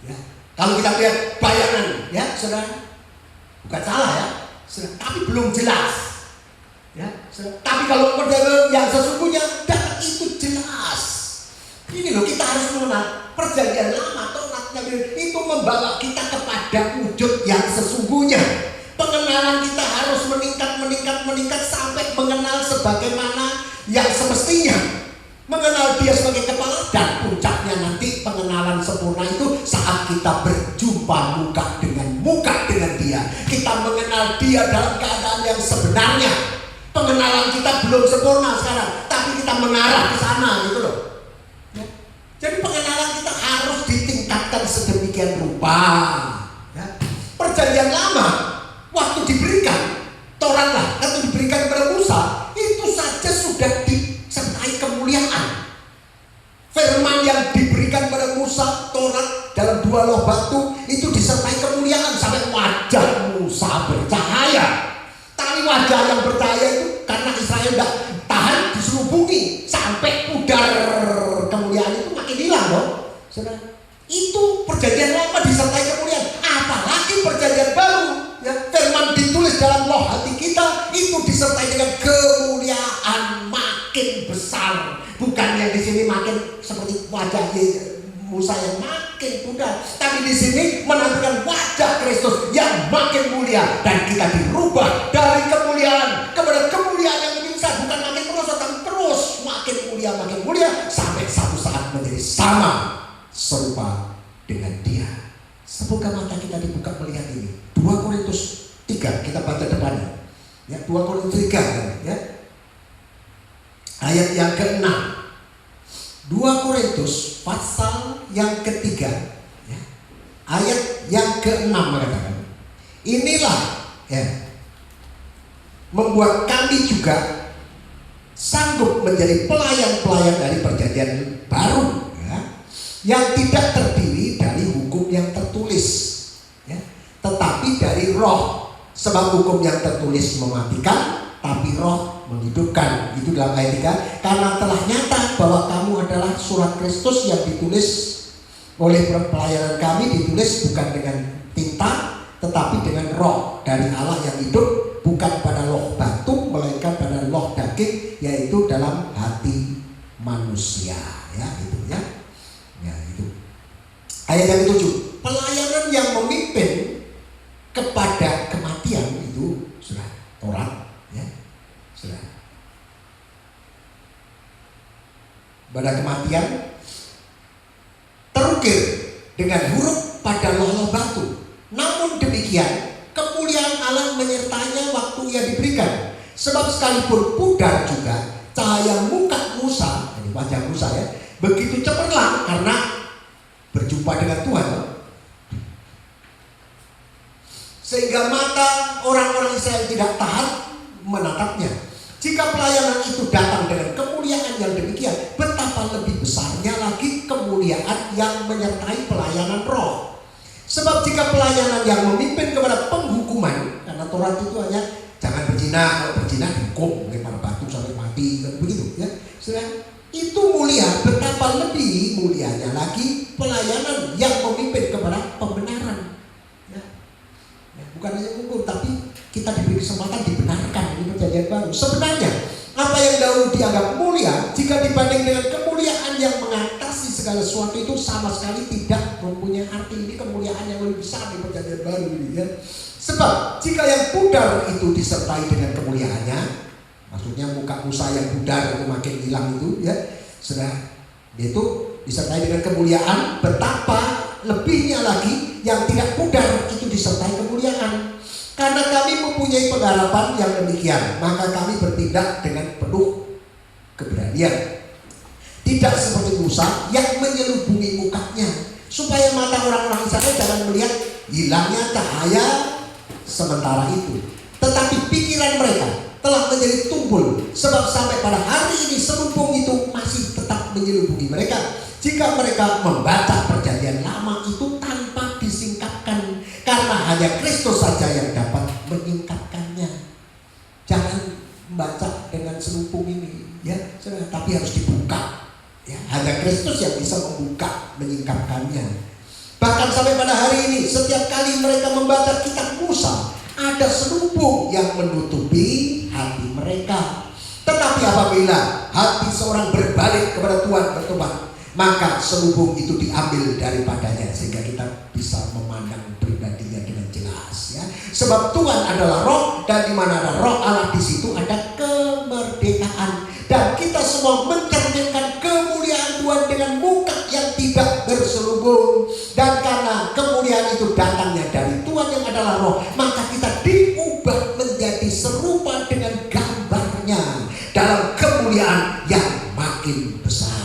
ya. Kalau kita lihat bayangan, ya, saudara, bukan salah, ya, saudara, tapi belum jelas, ya, saudara. Tapi kalau perjanjian yang sesungguhnya datang itu jelas. Ini loh, kita harus mengenal perjanjian lama, Taurat, Nabi itu membawa kita kepada wujud yang sesungguhnya. Pengenalan kita harus meningkat sampai mengenal sebagaimana yang semestinya, mengenal dia sebagai kepala, dan puncaknya nanti pengenalan sempurna itu saat kita berjumpa muka dengan dia. Kita mengenal dia dalam keadaan yang sebenarnya. Pengenalan kita belum sempurna sekarang, tapi kita mengarah ke sana, gitu loh, ya. Jadi pengenalan kita harus ditingkatkan sedemikian rupa, ya. Perjanjian lama waktu diberikan Taurat lah, atau diberikan kepada Musa, itu saja sudah disertai kemuliaan. Firman yang diberikan kepada Musa, Taurat dalam 2 loh batu, itu disertai kemuliaan sampai wajah Musa bercahaya. Tapi wajah yang bercahaya itu karena Israel dalam loh hati kita itu disertai dengan kemuliaan makin besar. Bukan yang di sini makin seperti wajah Musa yang makin pudar, tapi di sini menampilkan wajah Kristus yang makin mulia, dan kita dirubah dari kemuliaan kepada kemuliaan yang lebih besar. Bukan makin merosot, tapi terus makin mulia sampai satu saat menjadi sama serupa dengan Dia. Semoga mata kita dibuka melihat ini. 2 Korintus 3 kita baca depannya. Ya, 2 Korintus 3 ya. Ayat yang ke-6. 2 Korintus pasal yang ketiga ya, ayat yang ke-6 mengatakan, inilah ya, membuat kami juga sanggup menjadi pelayan-pelayan dari perjanjian baru ya, yang tidak terdiri dari hukum yang tertulis ya, tetapi dari roh. Sebab hukum yang tertulis mematikan, tapi roh menghidupkan. Itu dalam ayat 3. Karena telah nyata bahwa kamu adalah surat Kristus yang ditulis oleh pelayanan kami, ditulis bukan dengan tinta tetapi dengan roh dari Allah yang hidup, bukan pada loh batu melainkan pada loh daging, yaitu dalam hati manusia ya, itu ya. Ya itu. Ayat yang ke-7. Pelayanan yang memimpin kepada kematian itu sudah Taurat ya. Sudah. Pada kematian terukir dengan huruf pada loh batu. Namun demikian kemuliaan Allah menyertainya waktu ia diberikan. Sebab sekalipun pudar juga cahaya muka Musa, ini wajah Musa ya, begitu cemerlang karena berjumpa dengan Tuhan. Sehingga mata orang-orang Israel tidak tahan menatapnya. Jika pelayanan itu datang dengan kemuliaan yang demikian, betapa lebih besarnya lagi kemuliaan yang menyertai pelayanan roh. Sebab jika pelayanan yang memimpin kepada penghukuman, karena Taurat itu hanya jangan berzina, kalau berzina dihukum lempar batu sampai mati, begitu ya. Sedang itu mulia, betapa lebih mulianya lagi pelayanan yang memimpin kepada pembenaran. Bukan hanya hukum, tapi kita diberi kesempatan dibenarkan. Ini perjanjian baru. Sebenarnya apa yang dahulu dianggap mulia, jika dibanding dengan kemuliaan yang mengatasi segala sesuatu, itu sama sekali tidak mempunyai arti. Ini kemuliaan yang lebih besar di perjanjian baru ini ya. Sebab jika yang pudar itu disertai dengan kemuliaannya, maksudnya muka Musa yang pudar itu makin hilang itu ya, sudah itu disertai dengan kemuliaan, betapa lebihnya lagi yang tidak pudar itu disertai kemuliaan. Karena kami mempunyai pengharapan yang demikian, maka kami bertindak dengan penuh keberanian. Tidak seperti Musa yang menyelubungi mukanya, supaya mata orang-orang Israel jangan melihat hilangnya cahaya sementara itu. Tetapi pikiran mereka telah menjadi tumpul, sebab sampai pada hari ini selubung itu masih tetap menyelubungi mereka. Jika mereka membaca perjanjian lama itu tanpa disingkapkan, karena hanya Kristus saja yang dapat menyingkapkannya. Jangan membaca dengan selubung ini, ya, tapi harus dibuka. Ya, hanya Kristus yang bisa membuka, menyingkapkannya. Bahkan sampai pada hari ini, setiap kali mereka membaca kitab Musa, ada selubung yang menutupi hati mereka. Tetapi apabila hati seorang berbalik kepada Tuhan, bertobat, maka selubung itu diambil daripadanya, sehingga kita bisa memandang pribadinya dengan jelas ya. Sebab Tuhan adalah roh, dan di mana ada roh Allah, di situ ada kemerdekaan. Dan kita semua mencerminkan kemuliaan Tuhan dengan muka yang tidak berselubung. Dan karena kemuliaan itu datangnya dari Tuhan yang adalah roh, maka kita diubah menjadi serupa dengan gambarnya dalam kemuliaan yang makin besar.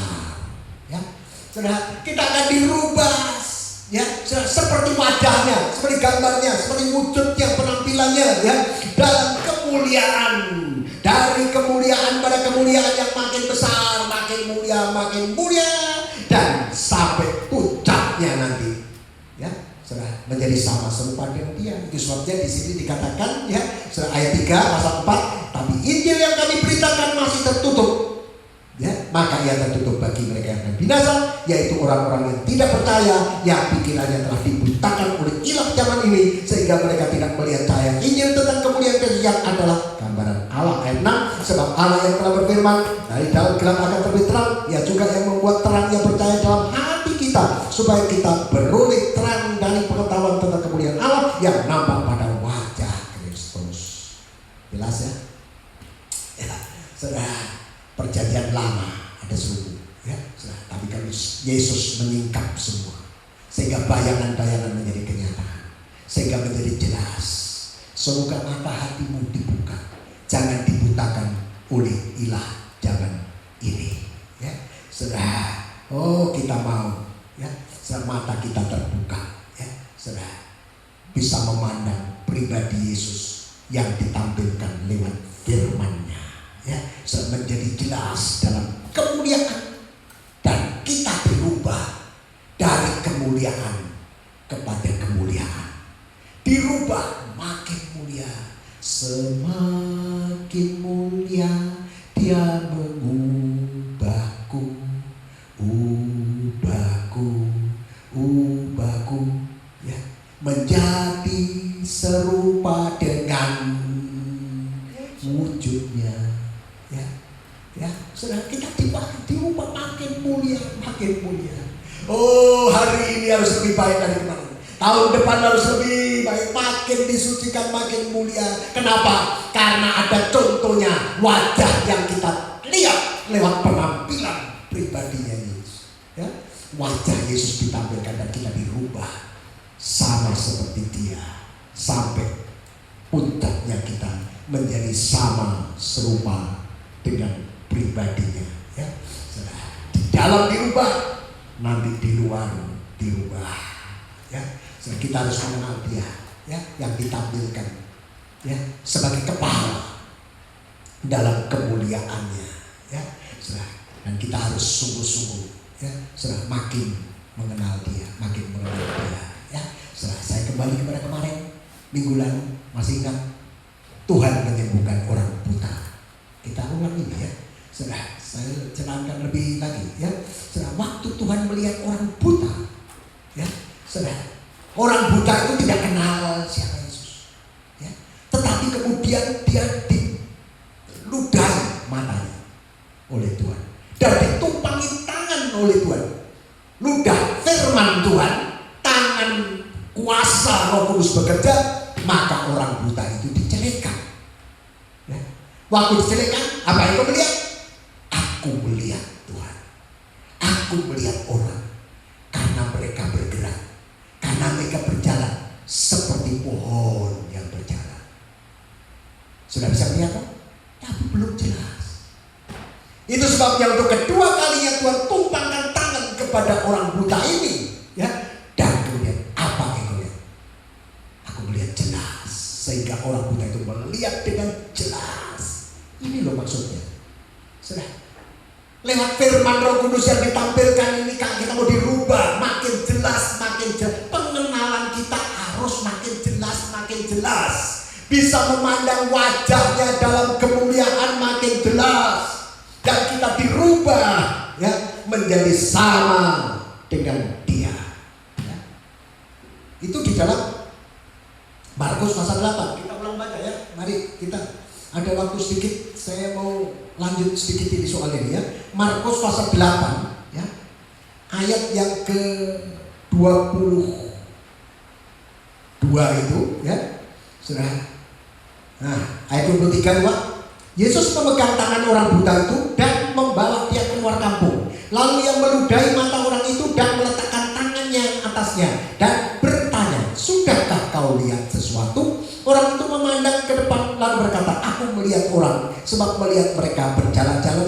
Saudara, kita akan dirubah ya, seperti wajahnya, seperti gambarnya, seperti wujudnya, penampilannya ya, dalam kemuliaan. Dari kemuliaan pada kemuliaan yang makin besar, makin mulia, dan sampai puncaknya nanti ya, saudara, menjadi sama serupa dengan Dia. Itu sebabnya di sini dikatakan ya, ayat 3 pasal 4, tapi Injil yang kami beritakan masih tertutup. Ya, maka ia tertutup bagi mereka yang akan binasa, yaitu orang-orang yang tidak percaya, yang pikirannya telah dibutakan oleh ilmu zaman ini, sehingga mereka tidak melihat cahaya Injil tentang kemuliaan yang adalah gambaran Allah. Ayat 6, sebab Allah yang telah berfirman, dari dalam gelap akan terbit terang, ia juga yang membuat terang yang percaya dalam hati kita, supaya kita beroleh terang dari pengetahuan tentang kemuliaan Allah yang nampak pada wajah Kristus. Jelas ya? Ya, sudah perjanjian lama ada seluruh, ya, sudah. Tapi kalau Yesus menyingkap semua, sehingga bayangan-bayangan menjadi kenyataan, sehingga menjadi jelas. Semoga mata hatimu dibuka, jangan dibutakan oleh ilah zaman ini, ya. Sudah, oh kita mau, ya, mata kita terbuka, ya, sudah bisa memandang pribadi Yesus yang ditampilkan lewat firman-Nya, ya, sudah menjadi jelas dalam kemuliaan, dan kita berubah dari kemuliaan kepada kemuliaan, dirubah makin mulia, semakin mulia Dia mengubahku, ubahku, ya, menjadi serupa dengan wujudnya, ya, ya, sudah kita diubah makin mulia, makin mulia. Oh, hari ini harus lebih baik dari kemarin. Tahun depan harus lebih baik, makin disucikan, makin mulia. Kenapa? Karena ada contohnya, wajah yang kita lihat lewat penampilan pribadinya Yesus. Ya, wajah Yesus ditampilkan dan kita dirubah sama seperti Dia, sampai puncaknya kita menjadi sama serupa dengan pribadinya. Ya, di dalam dirubah, nanti di luar dirubah. Ya, kita harus mengenal Dia, ya, yang ditampilkan, ya, sebagai kepala dalam kemuliaannya, ya, dan kita harus sungguh-sungguh, ya, makin mengenal Dia, makin mengenal Dia, ya. Saya kembali kepada kemarin minggu lalu, masih ingat Tuhan menyembuhkan orang buta. Kita ulang ini, ya. Saya cerahkan lebih lagi, ya. Waktu Tuhan melihat orang buta, ya, orang buta itu tidak kenal siapa Yesus, ya. Tetapi kemudian dia diludahi matanya oleh Tuhan dan ditumpangi tangan oleh Tuhan. Ludah firman Tuhan, tangan kuasa Roh Kudus bekerja, maka orang buta itu dicelekkan, ya. Waktu dicelekkan, apa yang kau melihat? Aku melihat Tuhan, aku melihat orang, karena mereka bergerak, karena mereka berjalan seperti pohon yang berjalan. Sudah bisa melihat kan? Tapi belum jelas. Itu sebabnya untuk kedua kalinya Tuhan tumpangkan tangan kepada orang buta ini, ya. Dan kemudian apa yang kau lihat? Aku melihat jelas, sehingga orang buta itu melihat dengan jelas. Ini loh maksudnya. Sudah. Lewat firman Roh Kudus yang ditampilkan ini, kita mau dirubah makin jelas, pengenalan kita harus makin jelas, bisa memandang wajahnya dalam kemuliaan makin jelas, dan kita dirubah, ya, menjadi sama dengan Dia, ya. Itu di dalam Markus pasal 8. Kita ulang baca, ya. Mari kita ada waktu sedikit, saya mau lanjut sedikit ini soal ini, ya. Markus pasal 8, ya, ayat yang ke-22 itu, ya, sudah. Nah, ayat 23, Pak. Yesus memegang tangan orang buta itu dan membawa dia keluar kampung. Lalu ia meludahi mata orang itu dan meletakkan tangannya atasnya dan bertanya, "Sudahkah kau lihat sesuatu?" Orang itu memandang ke depan lalu berkata, "Aku melihat orang, sebab melihat mereka berjalan-jalan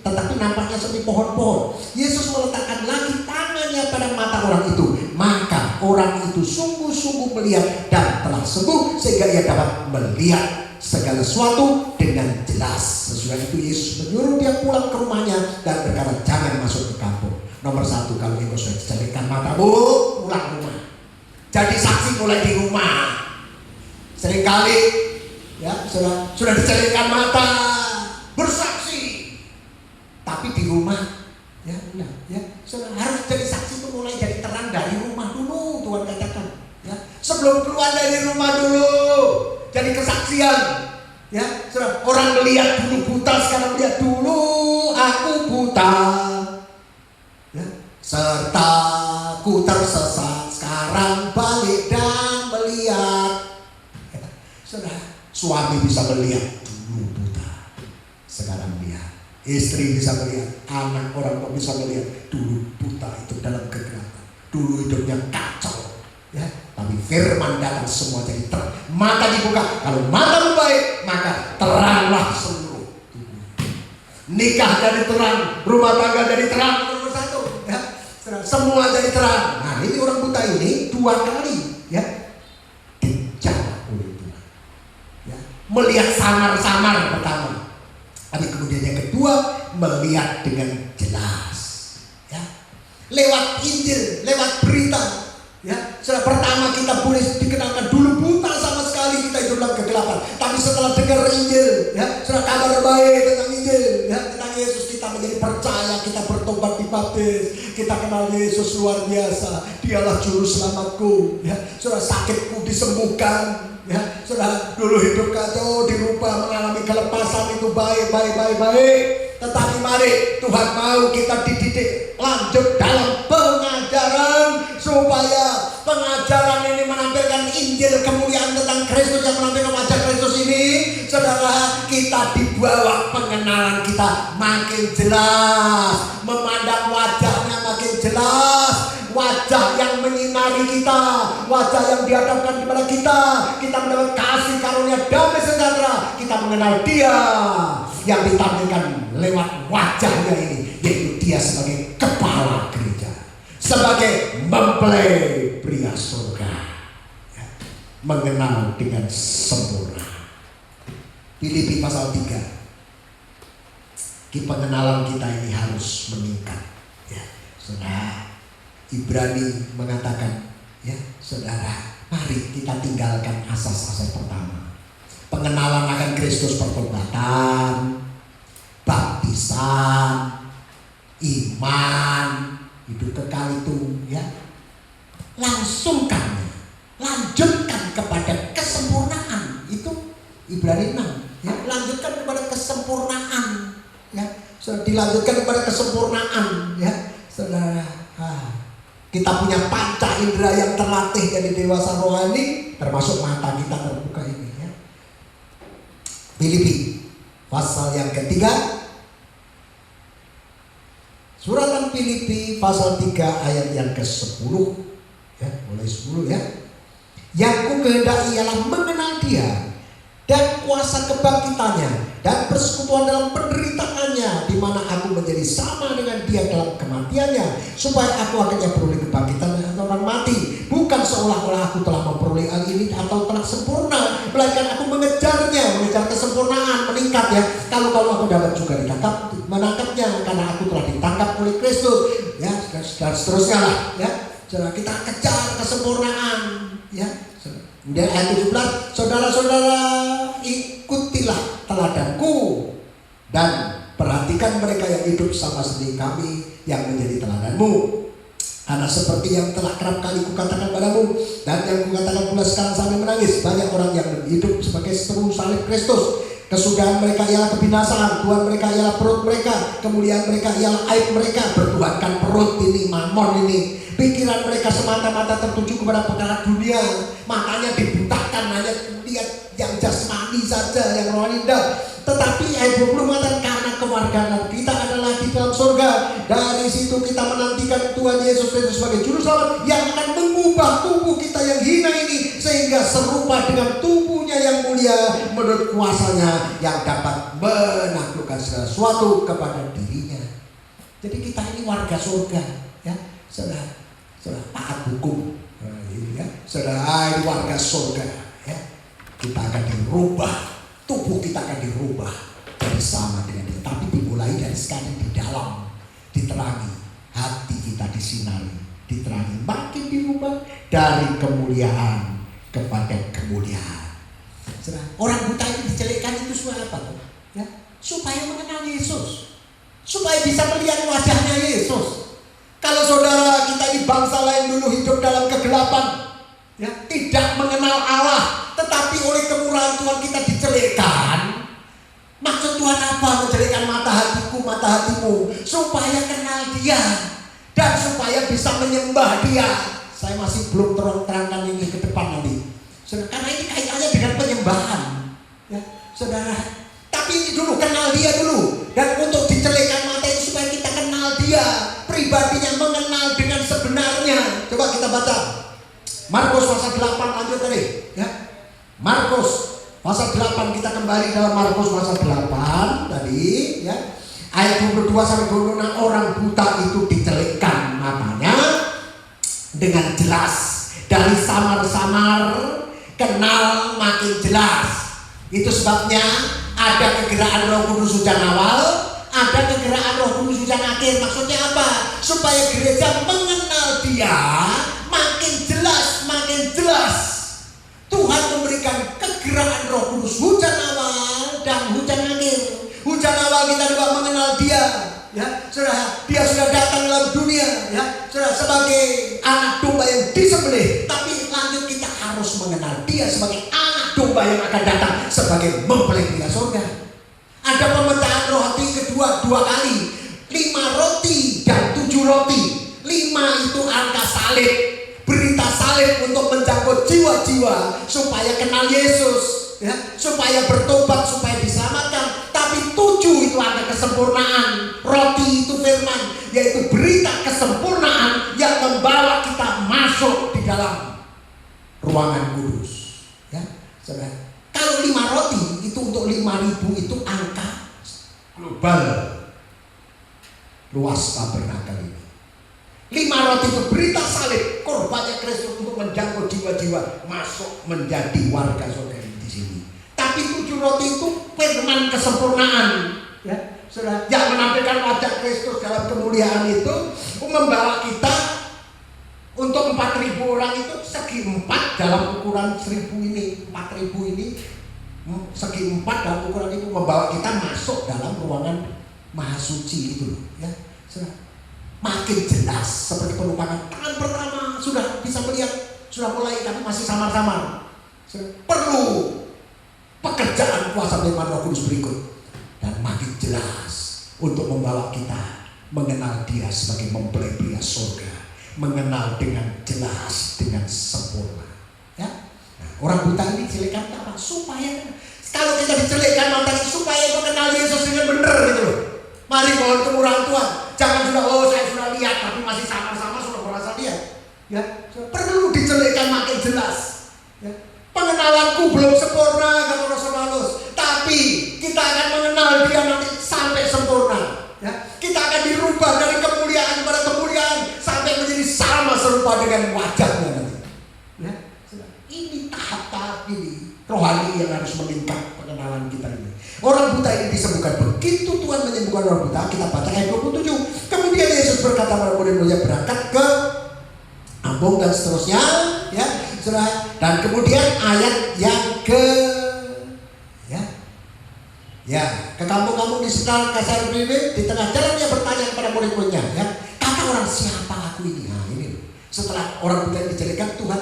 tetapi nampaknya seperti pohon-pohon." Yesus meletakkan lagi tangannya pada mata orang itu, maka orang itu sungguh-sungguh melihat dan telah sembuh, sehingga ia dapat melihat segala sesuatu dengan jelas. Sesudah itu Yesus menyuruh dia pulang ke rumahnya dan berkata, "Jangan masuk ke kampung." Nomor 1, kalau engkau sudah dicelekkan matamu, pulang rumah. Jadi saksi mulai di rumah. Seringkali, ya, sudah dicelekkan mata, bersaksi, tapi di rumah, ya, harus jadi saksi itu mulai jadi terang dari rumah dulu. Tuhan katakan, ya, sebelum keluar dari rumah dulu. Jadi kesaksian kasihan. Ya, saudara, orang melihat dulu buta, sekarang melihat dulu aku buta. Ya, serta ku tersesat, sekarang balik dan melihat. Ya, saudara, suami bisa melihat dulu buta, sekarang melihat. Istri bisa melihat, anak orang tua bisa melihat dulu buta itu dalam kegelapan, dulu hidupnya kacau, ya. Tapi firman datang semua jadi terang. Mata dibuka, kalau matamu baik maka teranglah seluruh tubuh. Nikah jadi terang, rumah tangga jadi terang, nomor satu, ya. Semua jadi terang. Nah, ini orang buta ini 2 kali, ya, dijawab oleh Tuhan, ya. Melihat samar-samar pertama. Tapi kemudian yang kedua, melihat dengan jelas, ya, lewat Injil, lewat berita, ya. Setelah pertama kita boleh dikenalkan dulu buta sama sekali, kita hidup dalam kegelapan. Tapi setelah dengar Injil, ya, setelah kabar baik tentang Injil, ya, tentang Yesus, kita menjadi percaya, kita bertobat, dibaptis, kita kenal Yesus luar biasa. Dialah juru selamatku, ya. Setelah sakitku disembuhkan. Ya, sudah dulu hidup kacau, dirubah, mengalami kelepasan, itu baik. Tetapi mari Tuhan mau kita dididik lanjut dalam pengajaran, supaya pengajaran ini menampilkan Injil kemuliaan tentang Kristus, yang menampilkan wajah Kristus ini. Saudara, kita dibawa pengenalan kita makin jelas, memandang wajahnya makin jelas, wajah yang menyinari kita, wajah yang dihadapkan kepada kita. Kita mendapat kasih karunia damai sejahtera. Kita mengenal Dia yang ditampilkan lewat wajahnya ini, yaitu Dia sebagai kepala gereja, sebagai mempelai pria surga, ya, mengenal dengan sempurna. Filipi pasal 3. Pengenalan kita ini harus meningkat, ya. Saudara, Ibrani mengatakan, ya, saudara, mari kita tinggalkan asas-asas pertama. Pengenalan akan Kristus, pertobatan, baptisan, iman, hidup kekal itu, ya. Lanjutkan kepada kesempurnaan. Itu Ibrani 6, ya. Lanjutkan kepada kesempurnaan, ya. Dilanjutkan kepada kesempurnaan, ya, saudara. Kita punya panca indera yang terlatih jadi dewasa rohani, termasuk mata kita terbuka ini, ya. Filipi pasal yang ketiga, suratan Filipi pasal 3 ayat yang ke-10, ya, mulai 10, ya. Yang ku kehendaki ialah mengenal Dia dan kuasa kebangkitannya dan persekutuan dalam penderitaannya, di mana aku menjadi sama dengan Dia dalam kematiannya, supaya aku akhirnya peroleh kebangkitan dari orang mati. Bukan seolah-olah aku telah memperoleh hal ini atau telah sempurna, melainkan aku mengejarnya, mengejar kesempurnaan, meningkat, ya. Kalau aku dapat juga menangkapnya, karena aku telah ditangkap oleh Kristus, ya, dan seterusnya lah, ya. Kita kejar kesempurnaan, ya. Kemudian ayat 17, saudara-saudara, ikutilah teladanku dan perhatikan mereka yang hidup sama seperti kami yang menjadi teladanmu. Karena seperti yang telah kerap kali kukatakan padamu, dan yang kukatakan pula sekarang sambil menangis, banyak orang yang hidup sebagai seteru salib Kristus. Kesudahan mereka ialah kebinasaan, Tuhan mereka ialah perut mereka, kemuliaan mereka ialah aib mereka. Bertuhankan perut ini, mamon ini. Pikiran mereka semata-mata tertuju kepada perkara dunia, matanya dibutakan hanya lihat yang jasmani saja, yang rohani tidak. Tetapi ayat 20 mengatakan, karena kewarganegaraan kita adalah di dalam surga, dari situ kita menantikan Tuhan Yesus Kristus sebagai juru selamat yang akan mengubah tubuh kita yang hina ini sehingga serupa dengan tubuhnya yang mulia menurut kuasanya yang dapat menaklukkan segala sesuatu kepada dirinya. Jadi kita ini warga surga, ya, saudara. Taat hukum, ya. Saudara, ini warga surga, ya. Kita akan dirubah, tubuh kita akan dirubah jadi sama dengan Dia. Tapi dimulai dari sekali di dalam, diterangi, hati kita disinari, diterangi, makin dirubah dari kemuliaan kepada kemuliaan. Saudara, orang buta ini dijelekkan itu supaya apa? Ya, supaya mengenal Yesus, supaya bisa melihat wajahnya Yesus. Kalau saudara kita ini bangsa lain dulu hidup dalam kegelapan, ya, tidak mengenal Allah, tetapi oleh kemurahan Tuhan kita dicelekkan, maksud Tuhan apa menjelekkan mata hatiku, mata hatimu? Supaya kenal Dia dan supaya bisa menyembah Dia. Saya masih belum terangkan ini ke depan nanti, karena ini kaitannya dengan penyembahan, ya saudara. Tapi ini dulu, kenal Dia dulu. Dan untuk dicelekkan mata itu supaya kita kenal Dia pribadinya, mengenal dengan sebenarnya. Coba kita baca Markus pasal 8, lanjut tadi ya. Markus pasal 8, kita kembali dalam Markus pasal 8 tadi ya. Ayat 22 sampai 26, orang buta itu dicelekkan matanya dengan jelas. Dari samar-samar kenal makin jelas. Itu sebabnya ada kegeraan Roh Kudus hujan awal, ada kegeraan Roh Kudus hujan akhir. Maksudnya apa? Supaya gereja mengenal Dia makin jelas, makin jelas. Tuhan memberikan kegeraan Roh Kudus hujan awal dan hujan akhir. Hujan awal kita juga mengenal Dia, ya saudara. Dia sudah datang dalam dunia, ya saudara, sebagai anak domba yang disembelih. Tapi lanjut kita harus mengenal Dia sebagai anak domba yang akan datang sebagai mempelai pria surga. Ada pemecahan rohani kedua 2 kali, 5 roti dan 7 roti. 5 itu angka salib, berita salib untuk menjangkau jiwa-jiwa supaya kenal Yesus, ya, supaya bertobat, supaya diselamatkan. Tapi 7 itu angka kesempurnaan. Roti itu firman, yaitu berita kesempurnaan yang membawa kita masuk di dalam ruangan kudus, ya saudara. Kalau 5 roti itu untuk 5.000 itu angka global luas tabernakel ini. 5 roti itu berita salib, korbannya Kristus untuk menjangkau jiwa-jiwa masuk menjadi warga surga di sini. Tapi 7 roti itu firman kesempurnaan, ya saudara, yang menampilkan wajah Kristus dalam kemuliaan itu, membawa kita untuk 4.000 orang itu segi 4 dalam ukuran 1.000 ini, 4.000 ini segi 4 dalam ukuran itu membawa kita masuk dalam ruangan maha suci itu, ya saudara. Makin jelas seperti penumpakan tangan pertama sudah bisa melihat, sudah mulai, tapi masih samar-samar. Perlu pekerjaan kuasa firman Roh Kudus berikut dan makin jelas untuk membawa kita mengenal Dia sebagai mempelai pria surga, mengenal dengan jelas, dengan sempurna, ya. Nah, orang buta ini dicelekkan apa? Supaya kalau kita dicelekkan matanya supaya mengenal Yesus dengan benar gitu loh. Mari mohon kemurahan Tuhan. Jangan sudah, oh saya sudah lihat tapi masih sama-sama sudah merasa lihat, ya. Perlu dicelekkan makin jelas, ya. Pengenalanku belum sempurna kata Rasul Paulus, tapi kita akan mengenal Dia nanti sampai sempurna, ya. Kita akan dirubah dari kemuliaan pada kemuliaan sampai menjadi sama serupa dengan wajahnya nanti, ya. Ini tahap-tahap ini rohani yang harus meningkat pengenalan kita ini. Orang buta ini disembuhkan. Begitu Tuhan menyembuhkan orang buta, kita baca ayat 27. Kemudian Yesus berkata pada murid-muridnya, berangkat ke Ambon dan seterusnya, ya saudara. Dan kemudian ayat yang ke ke kampung-kampung di sekitar Kasar Bebe, di tengah jalan dia bertanya kepada murid-muridnya, ya, kata orang, siapa aku ini? Nah ini setelah orang buta dijelekkan, Tuhan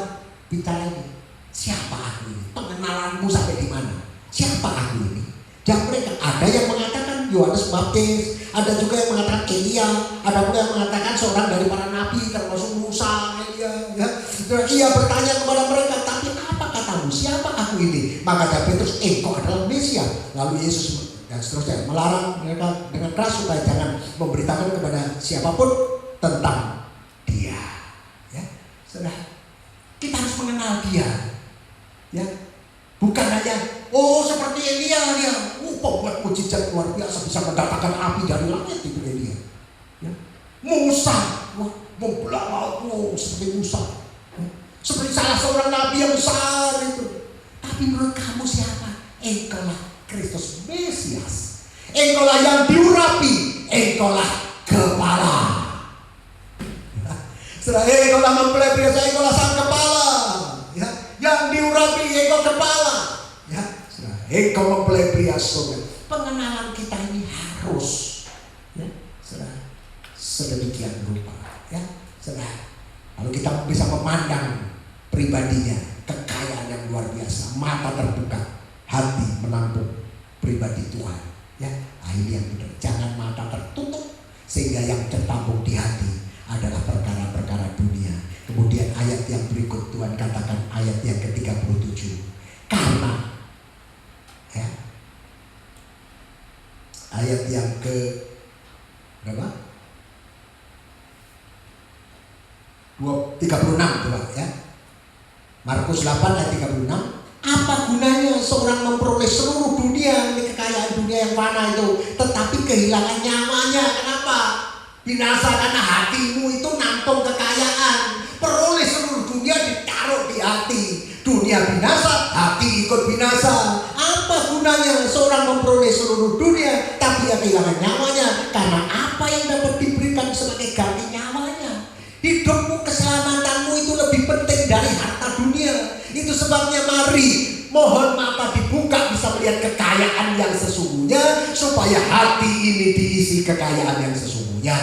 bicara ini, siapa aku ini? Pengenalanmu sampai di mana? Siapa aku ini? Dan mereka ada yang mengatakan Yohanes Baptis, ada juga yang mengatakan Elia, ada juga yang mengatakan seorang dari para nabi termasuk Musa, Elia, ya. Ia bertanya kepada mereka, tapi apa katamu? Siapa aku ini? Maka jawab Petrus, engkau adalah Mesias. Lalu Yesus dan seterusnya melarang mereka dengan keras supaya jangan memberitakan kepada siapapun tentang Dia, ya. Sudah, kita harus mengenal Dia, ya. Bukan hanya seperti Elia dia, pembuat mujizat luar biasa, bisa mendatangkan api dari langit itu Elia, ya. Musa, membelah laut, seperti Musa, ya. Seperti salah seorang nabi yang besar itu. Tapi menurut kamu siapa? Engkaulah Kristus Mesias, engkaulah yang diurapi, engkaulah kepala. Setelah engkaulah mempelai pria, engkaulah sang kepala, ya. Yang diurapi engkau kepala, ya. Engkau mempelai pria surga. Pengenalan kita ini harus, ya, sedemikian rupa, ya. Lalu kita bisa memandang pribadinya, kekayaan yang luar biasa. Mata terbuka, hati menampung pribadi Tuhan. Ya, ini yang benar. Jangan mata tertutup sehingga yang tertampung di hati adalah perkara-perkara dunia. Kemudian ayat yang berikut Tuhan katakan, ayat yang ke-37. Karena ya, ayat yang ke berapa? 36 coba ya. Markus 8 ayat 36. Apa gunanya seorang memperoleh seluruh dunia, ini kekayaan dunia yang mana itu, tetapi kehilangan nyawanya? Kenapa? Binasa karena hatimu itu nampung kekayaan. Peroleh seluruh dunia ditaruh di hati. Dunia binasa, hati ikut binasa. Apa gunanya seorang memperoleh seluruh dunia tapi ia kehilangan nyawanya? Karena apa yang dapat diberikan sebagai ganti nyawanya? Hidupmu, keselamatanmu itu lebih penting dari harta dunia. Itu sebabnya mari mohon mata dibuka bisa melihat kekayaan yang sesungguhnya, supaya hati ini diisi kekayaan yang sesungguhnya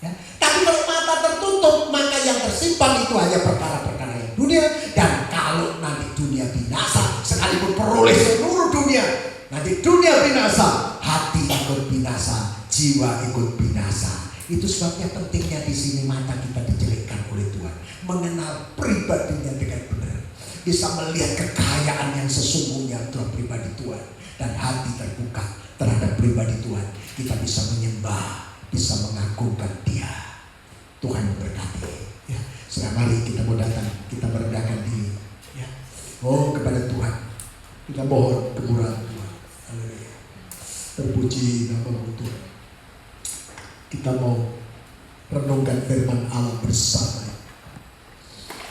ya. Tapi kalau mata tertutup, maka yang tersimpan itu hanya perkara-perkara yang dunia. Dan kalau nanti dunia binasa, sekalipun peroleh seluruh dunia, nanti dunia binasa, hati ikut binasa, jiwa ikut binasa. Itu sebabnya pentingnya di sini mata kita dijelekkan oleh Tuhan, mengenal pribadinya dengan benar, bisa melihat kekayaan yang sesungguhnya dalam pribadi Tuhan, dan hati terbuka terhadap pribadi Tuhan. Kita bisa menyembah, bisa mengagungkan Dia. Tuhan memberkati. Ya, sekarang mari kita mau datang, kita merendahkan diri. Ya, oh kepada Tuhan, kita mohon kemurahan Tuhan. Haleluya. Terpuji nama-Mu Tuhan. Kita mau renungkan firman Allah bersama.